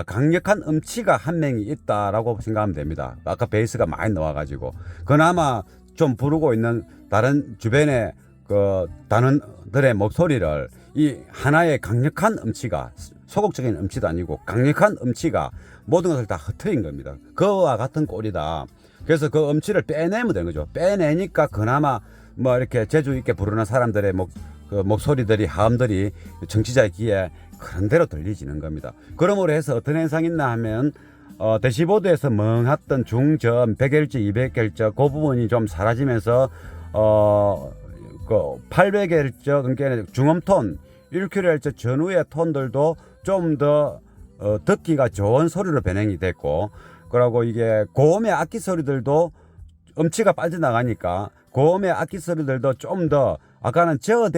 A: 강력한 음치가 한 명이 있다라고 생각하면 됩니다. 아까 베이스가 많이 나와가지고 그나마 좀 부르고 있는 다른 주변의 그 단원들의 목소리를 이 하나의 강력한 음치가, 소극적인 음치도 아니고 강력한 음치가 모든 것을 다 흩어진 겁니다. 그와 같은 꼴이다. 그래서 그 음치를 빼내면 되는 거죠. 빼내니까 그나마 뭐 이렇게 재주 있게 부르는 사람들의 그 목소리들이, 하음들이 청취자의 귀에 그런 대로 들리지는 겁니다. 그러므로 해서 어떤 현상이 있나 하면 대시보드에서 멍했던 중저음 100Hz, 200Hz 그 부분이 좀 사라지면서 그 800Hz 그러니까 중음톤 1kHz 전후의 톤들도 좀 더 듣기가 좋은 소리로 변형이 됐고, 그리고 이게 고음의 악기 소리들도 음치가 빠져나가니까 고음의 악기 소리들도 좀 더 아까는 제어가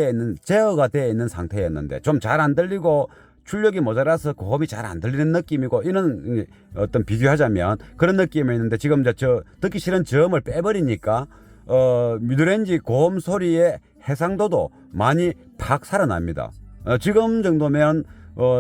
A: 되어 있는 상태였는데 좀 잘 안 들리고 출력이 모자라서 고음이 잘 안 들리는 느낌이고, 이런 어떤 비교하자면 그런 느낌이었는데 지금 저 듣기 싫은 저음을 빼버리니까 미드레인지 고음 소리의 해상도도 많이 팍 살아납니다. 지금 정도면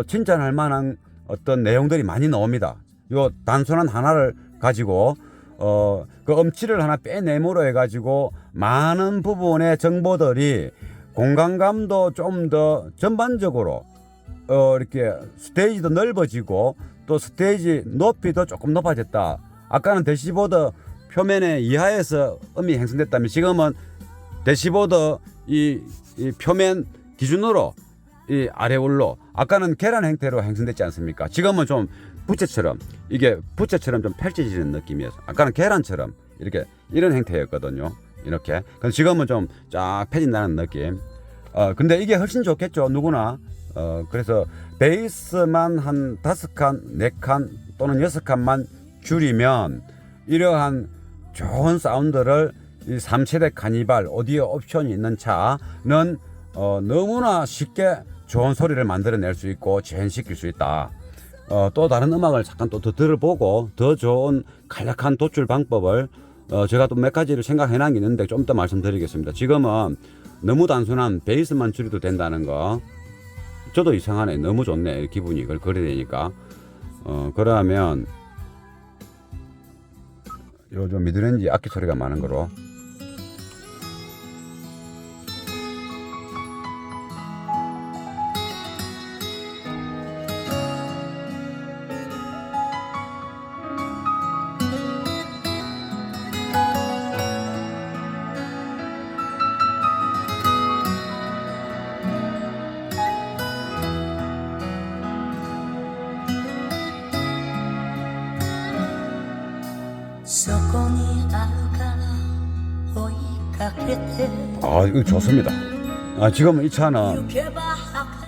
A: 칭찬할 만한 어떤 내용들이 많이 나옵니다. 요 단순한 하나를 가지고 그 음치를 하나 빼내므로 해가지고 많은 부분의 정보들이 공간감도 좀 더 전반적으로 이렇게 스테이지도 넓어지고 또 스테이지 높이도 조금 높아졌다. 아까는 대시보드 표면의 이하에서 음이 형성됐다면 지금은 대시보드 이 표면 기준으로 이 아래울로, 아까는 계란 형태로 형성됐지 않습니까? 지금은 좀 부채처럼 좀 펼쳐지는 느낌이었어. 아까는 계란처럼 이렇게 이런 형태였거든요. 이렇게. 근데 지금은 좀 쫙 펴진다는 느낌. 근데 이게 훨씬 좋겠죠, 누구나. 그래서 베이스만 한 5칸, 4칸 또는 6칸만 줄이면 이러한 좋은 사운드를 이 3세대 카니발 오디오 옵션이 있는 차는 너무나 쉽게 좋은 소리를 만들어낼 수 있고 재현시킬 수 있다. 또 다른 음악을 잠깐 또 더 들어보고 더 좋은 간략한 도출 방법을 제가 또 몇 가지를 생각해 놨 게 있는데 좀 더 말씀드리겠습니다. 지금은 너무 단순한 베이스만 줄여도 된다는 거 저도 이상하네. 너무 좋네. 기분이 이걸 그려야 되니까. 그러면 요즘 미드레인지 악기 소리가 많은 거로 이거 좋습니다. 지금 이 차는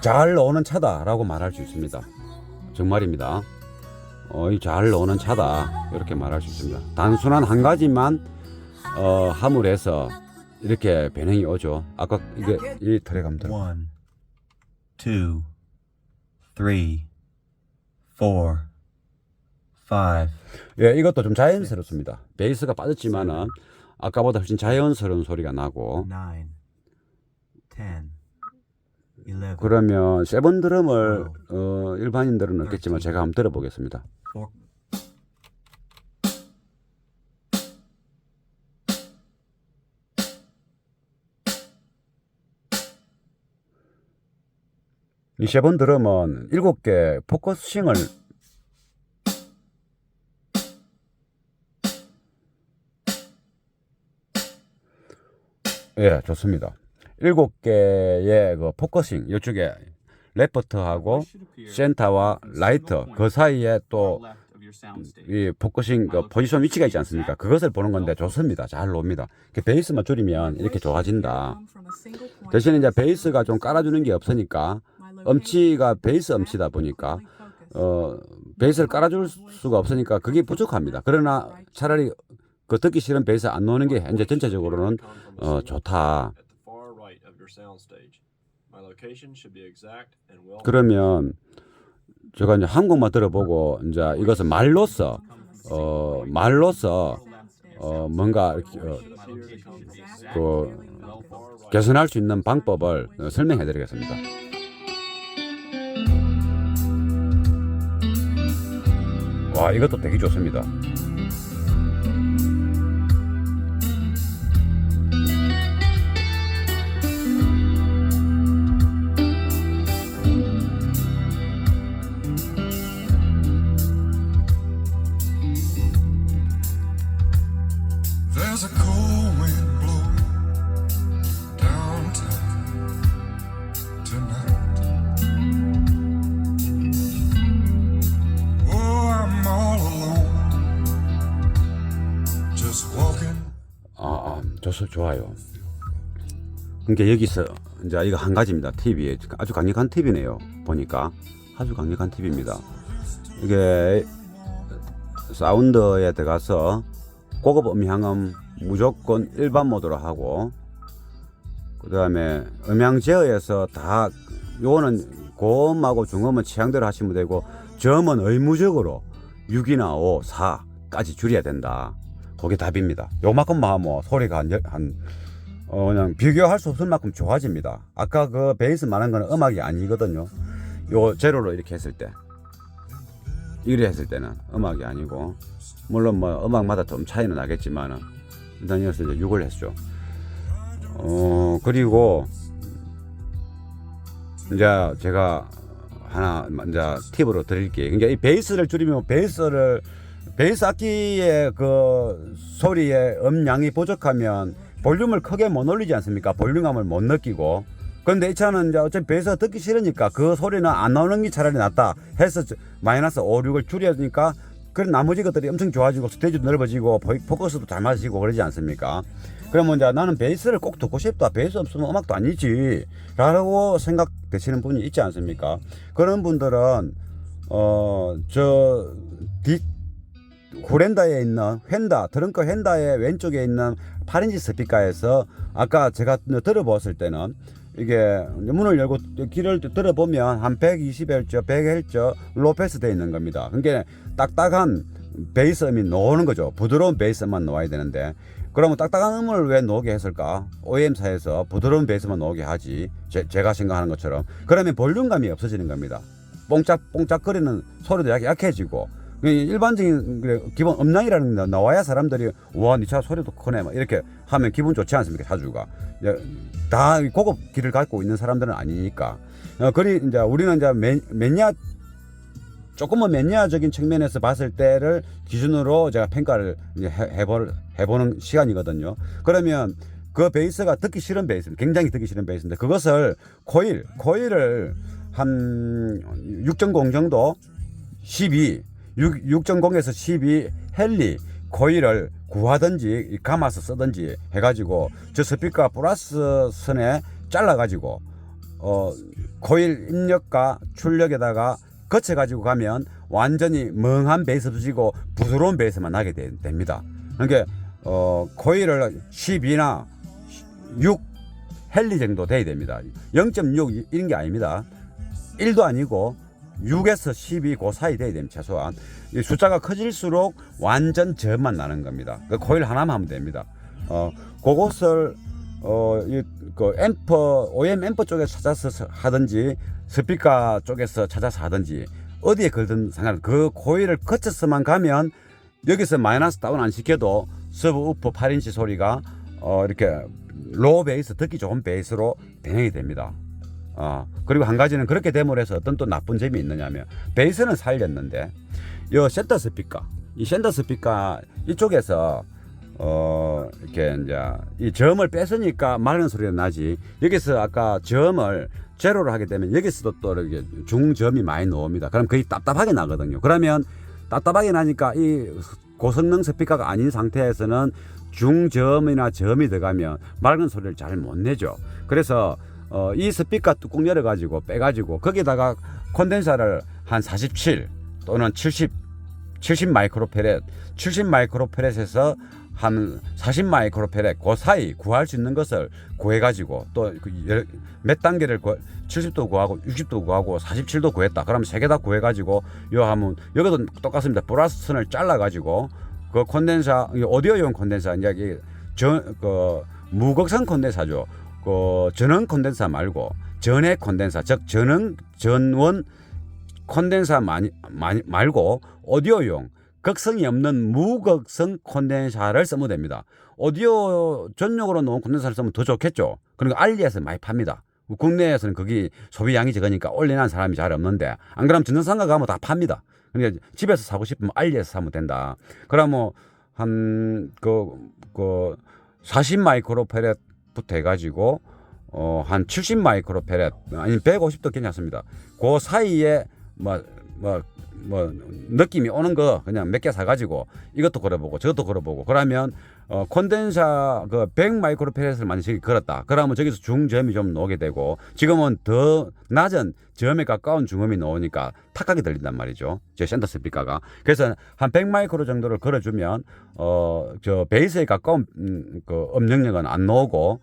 A: 잘 나오는 차다라고 말할 수 있습니다. 정말입니다. 이 잘 나오는 차다 이렇게 말할 수 있습니다. 단순한 한 가지만 함을해서 이렇게 변형이 오죠. 아까 이게 이 틀에 감들
C: 1, 2, 3, 4, 5.
A: 예, 이것도 좀 자연스럽습니다. 베이스가 빠졌지만은 아까보다 훨씬 자연스러운 소리가 나고.
C: 9, 10, 11.
A: 그러면 세븐 드럼을 일반인들은 없겠지만 제가 한번 들어보겠습니다.
C: 4.
A: 이 세븐 드럼은 7개 포커싱을 예, 좋습니다. 7개의 그 포커싱, 이쪽에 레프트하고 센터와 라이트, 그 사이에 또 이 포커싱 그 포지션 위치가 있지 않습니까? 그것을 보는 건데 좋습니다. 잘 나옵니다. 베이스만 줄이면 이렇게 좋아진다. 대신 이제 베이스가 좀 깔아주는 게 없으니까 음치가 베이스 음치다 보니까 베이스를 깔아줄 수가 없으니까 그게 부족합니다. 그러나 차라리 그 듣기 싫은 베이스 안 나오는 게 현재 전체적으로는 좋다. 그러면 제가 이제 한 곡만 들어보고 이제 이것은 말로써 뭔가 이렇게, 그 개선할 수 있는 방법을 설명해 드리겠습니다. 와, 이것도 되게 좋습니다.
D: There's a cold wind blowing downtown tonight. Oh, I'm all alone.
A: 좋아요. 그러니까 여기서 이제 이거 한 가지입니다. 팁이 아주 강력한 팁이네요. 보니까 아주 강력한 팁입니다. 이게 사운드에 들어가서 고급 음향은 무조건 일반 모드로 하고, 그 다음에 음향 제어에서 다 요거는 고음하고 중음은 취향대로 하시면 되고, 저음은 의무적으로 6이나 5, 4까지 줄여야 된다. 그게 답입니다. 요만큼만 뭐 소리가 그냥 비교할 수 없을 만큼 좋아집니다. 아까 그 베이스 말한 거는 음악이 아니거든요. 요 제로로 이렇게 했을 때, 이렇게 했을 때는 음악이 아니고, 물론 뭐 음악마다 좀 차이는 나겠지만은 일단 여기서 이제 6을 했죠. 그리고 이제 제가 하나 이제 팁으로 드릴게요. 그러니까 이 베이스를 줄이면 베이스 악기의 그 소리의 음량이 부족하면 볼륨을 크게 못 올리지 않습니까? 볼륨감을 못 느끼고. 그런데 이 차는 이제 어차피 베이스가 듣기 싫으니까 그 소리는 안 나오는 게 차라리 낫다 해서 마이너스 5, 6을 줄여주니까, 그런 나머지 것들이 엄청 좋아지고 스테이지도 넓어지고 포커스도 잘 맞으시고 그러지 않습니까? 그러면 이제 나는 베이스를 꼭 듣고 싶다, 베이스 없으면 음악도 아니지 라고 생각되시는 분이 있지 않습니까? 그런 분들은 후렌다에 있는 트렁크 핸다의 왼쪽에 있는 8인치 스피커에서 아까 제가 들어봤을 때는 이게 문을 열고 길을 들어보면 한 120Hz, 100Hz 로우 패스 되어 있는 겁니다. 그러니까 딱딱한 베이스음이 나오는 거죠. 부드러운 베이스만 나와야 되는데, 그러면 딱딱한 음을 왜 나오게 했을까? OEM사에서 부드러운 베이스만 나오게 하지, 제가 생각하는 것처럼. 그러면 볼륨감이 없어지는 겁니다. 뽕짝거리는 소리도 약해지고, 일반적인 기본 음량이라는 게 나와야 사람들이 와, 니 차 소리도 크네 막 이렇게 하면 기분 좋지 않습니까? 차주가 다 고급 기를 갖고 있는 사람들은 아니니까. 이제 우리는 이제 조금은 매니아적인 측면에서 봤을 때를 기준으로 제가 평가를 이제 해보는 시간이거든요. 그러면 그 베이스가 듣기 싫은 베이스, 굉장히 듣기 싫은 베이스인데, 그것을 코일을 한 6.0 정도, 6.0에서 12 헨리 코일을 구하든지 감아서 쓰든지 해가지고 저 스피커 플러스 선에 잘라가지고 코일 입력과 출력에다가 거쳐가지고 가면 완전히 멍한 베이스도 지고 부드러운 베이스만 나게 됩니다. 그러니까 코일을 12나 6 헨리 정도 돼야 됩니다. 0.6 이런 게 아닙니다. 1도 아니고 6에서 12 그 사이 돼야 됩니다. 최소한 이 숫자가 커질수록 완전 저음만 나는 겁니다. 그 코일 하나만 하면 됩니다. 그것을 그 앰프, OEM 앰프 쪽에서 찾아서 하든지 스피커 쪽에서 찾아서 하든지 어디에 걸든 상관, 그 코일을 거쳐서만 가면 여기서 마이너스 다운 안 시켜도 서브우퍼 8인치 소리가 이렇게 로우 베이스, 듣기 좋은 베이스로 변형이 됩니다. 그리고 한 가지는 그렇게 됨으로 해서 어떤 또 나쁜 점이 있느냐면, 베이스는 살렸는데 이 센터 스피커, 이쪽에서 이렇게 이제 이 저음을 뺐으니까 맑은 소리가 나지, 여기서 아까 저음을 제로로 하게 되면 여기서도 또 이렇게 중저음이 많이 나옵니다. 그럼 거의 답답하게 나거든요. 그러면 답답하게 나니까 이 고성능 스피커가 아닌 상태에서는 중저음이나 저음이 들어가면 맑은 소리를 잘 못 내죠. 그래서 이 스피커 뚜껑 열어가지고 빼가지고 거기다가 콘덴서를 한 47 또는 70 마이크로페렛, 70 마이크로페렛에서 한 40 마이크로페렛 그 사이 구할 수 있는 것을 구해가지고, 또 몇 단계를 70도 구하고 60도 구하고 47도 구했다. 그러면 세 개 다 구해가지고 하면 여기도 똑같습니다. 플러스 선을 잘라가지고 그 콘덴서, 오디오용 콘덴서, 이제 그 무극성 콘덴서죠. 그 전원 콘덴서 말고 전해 콘덴서, 즉 전원 콘덴서 말고 오디오용 극성이 없는 무극성 콘덴서를 쓰면 됩니다. 오디오 전용으로 놓은 콘덴서를 쓰면 더 좋겠죠. 그러니까 알리에서 많이 팝니다. 국내에서는 거기 소비량이 적으니까 올리는 사람이 잘 없는데, 안 그러면 전자상가 가면 다 팝니다. 그러니까 집에서 사고 싶으면 알리에서 사면 된다. 그러면 한 40 마이크로페렛부터 해가지고 한 70 마이크로페렛 아니 150도 괜찮습니다. 그 사이에 뭐 느낌이 오는 거 그냥 몇 개 사가지고 이것도 걸어보고 저것도 걸어보고 그러면 콘덴사 그 100 마이크로페렛을 만약 저기 걸었다. 그러면 저기서 중저음이 좀 나오게 되고 지금은 더 낮은 저음에 가까운 중음이 나오니까 탁하게 들린단 말이죠. 제 센터 스피커가. 그래서 한 100 마이크로 정도를 걸어주면 저 베이스에 가까운 그 음영역은 안 나오고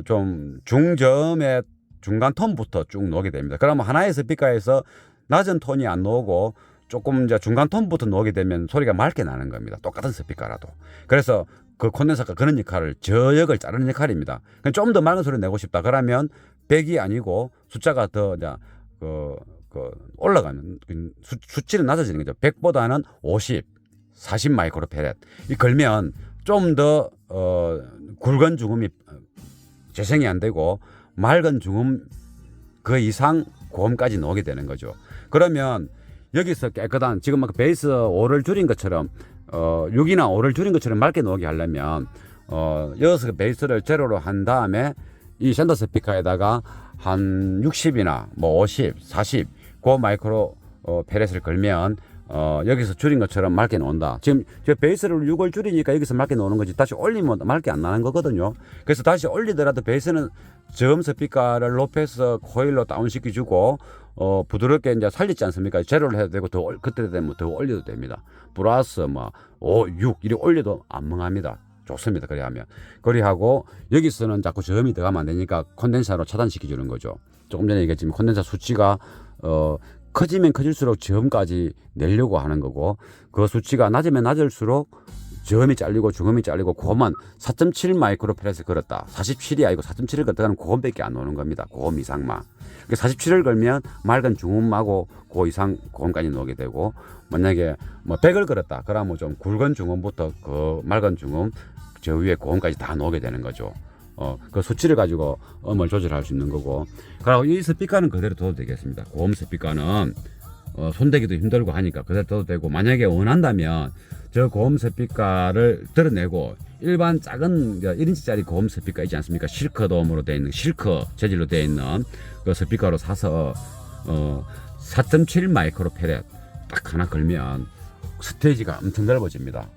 A: 좀 중저음의 중간 톤부터 쭉 나오게 됩니다. 그러면 하나의 스피커에서 낮은 톤이 안 나오고 조금 이제 중간 톤부터 나오게 되면 소리가 맑게 나는 겁니다. 똑같은 스피커라도. 그래서 그 콘덴서가 그런 역할을 저역을 자르는 역할입니다. 좀 더 맑은 소리 내고 싶다. 그러면 100이 아니고 숫자가 더 이제 올라가는 수치는 낮아지는 거죠. 100보다는 50, 40 마이크로페렛. 이 걸면 좀 더 굵은 중음이 재생이 안 되고 맑은 중음 그 이상 고음까지 나오게 되는 거죠. 그러면 여기서 깨끗한 지금 막 베이스 5를 줄인 것처럼 6이나 5를 줄인 것처럼 맑게 나오게 하려면 여기서 베이스를 제로로 한 다음에 이 센터 스피커에다가 한 60이나 뭐 50, 40 그 마이크로 페렛을 걸면 여기서 줄인 것처럼 맑게 나온다. 지금 저 베이스를 6을 줄이니까 여기서 맑게 나오는 거지 다시 올리면 맑게 안 나는 거거든요. 그래서 다시 올리더라도 베이스는 저음 스피커를 높여서 코일로 다운시켜주고 부드럽게 이제 살리지 않습니까? 제로를 해도 되고 그때 되면 더 올려도 됩니다. 플러스 뭐 5, 6 이렇게 올려도 안 멍합니다. 좋습니다. 그래 하면. 그래 하고 여기서는 자꾸 저음이 들어가면 안 되니까 콘덴서로 차단시켜 주는 거죠. 조금 전에 얘기했지만 콘덴서 수치가 커지면 커질수록 저음까지 내려고 하는 거고 그 수치가 낮으면 낮을수록 저음이 잘리고 중음이 잘리고 고음만 4.7 마이크로페렛을 걸었다. 47이 아니고 4.7을 걸었다면 고음밖에 안 오는 겁니다. 고음 이상만. 47을 걸면 맑은 중음하고 그 이상 고음까지 나오게 되고 만약에 뭐 100을 걸었다. 그러면 좀 굵은 중음부터 그 맑은 중음 저 위에 고음까지 다 나오게 되는 거죠. 그 수치를 가지고 음을 조절할 수 있는 거고. 그리고 이 스피커는 그대로 둬도 되겠습니다. 고음 스피커는 손대기도 힘들고 하니까 그대로 둬도 되고 만약에 원한다면 저 고음 스피커를 드러내고 일반 작은 1인치짜리 고음 스피커 있지 않습니까? 실크 도움으로 되어 있는 실크 재질로 되어 있는 그 스피커로 사서 4.7 마이크로페렛 딱 하나 걸면 스테이지가 엄청 넓어집니다.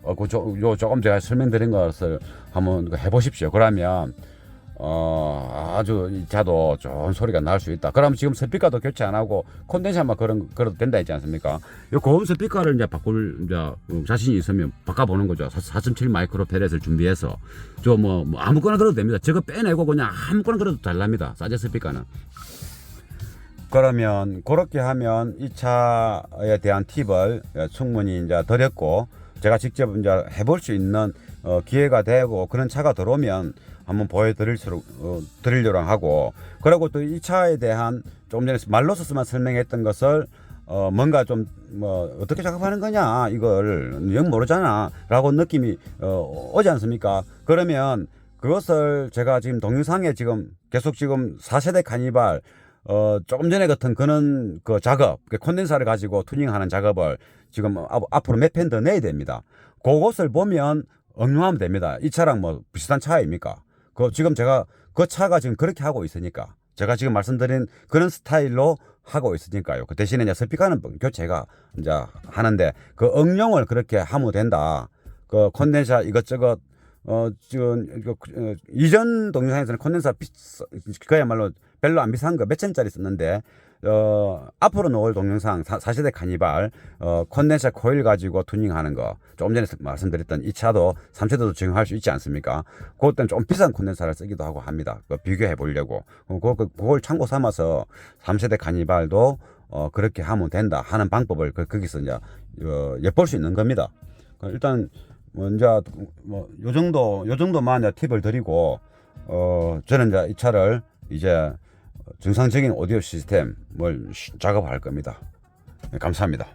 A: 조금 제가 설명드린 것을 한번 해보십시오. 그러면 아주 이 차도 좋은 소리가 날 수 있다. 그러면 지금 스피커도 교체 안 하고 콘덴서만 걸어도 된다 했지 않습니까? 이 고음 스피커를 이제 바꿀 자신이 있으면 바꿔보는 거죠. 4.7 마이크로페렛을 준비해서 뭐 아무거나 들어도 됩니다. 저거 빼내고 그냥 아무거나 들어도 잘 납니다. 사제 스피커는. 그러면 그렇게 하면 이 차에 대한 팁을 충분히 이제 드렸고 제가 직접 이제 해볼 수 있는 기회가 되고 그런 차가 들어오면 한번 보여드리려고 하고 그리고 또 이 차에 대한 조금 전에 말로서만 설명했던 것을 뭔가 좀 어떻게 작업하는 거냐 이걸 영 모르잖아 라고 느낌이 오지 않습니까? 그러면 그것을 제가 지금 동영상에 지금 계속 지금 4세대 카니발 조금 전에 같은 그런 그 작업, 콘덴서를 가지고 투닝하는 작업을 지금 앞으로 몇 편 더 내야 됩니다. 그것을 보면 응용하면 됩니다. 이 차랑 뭐 비슷한 차 아닙니까? 지금 제가 그 차가 지금 그렇게 하고 있으니까 제가 지금 말씀드린 그런 스타일로 하고 있으니까요. 그 대신에 이제 스피커는 교체가 이제 하는데 그 응용을 그렇게 하면 된다. 그 콘덴서 이것저것 지금 이전 동영상에서는 콘덴서 그야말로 별로 안 비싼 거 몇 천짜리 썼는데 앞으로 나올 동영상 4세대 카니발 콘덴서 코일 가지고 투닝하는 거 조금 전에 말씀드렸던 이 차도 3세대도 적용할 수 있지 않습니까? 그것때는 좀 비싼 콘덴서를 쓰기도 하고 합니다. 비교해 보려고 그걸 참고 삼아서 3세대 카니발도 그렇게 하면 된다 하는 방법을 거기서 이제 엿볼 수 있는 겁니다. 일단 이제 요 정도만 이제 팁을 드리고 저는 이제 이 차를 이제 정상적인 오디오 시스템을 작업할 겁니다. 감사합니다.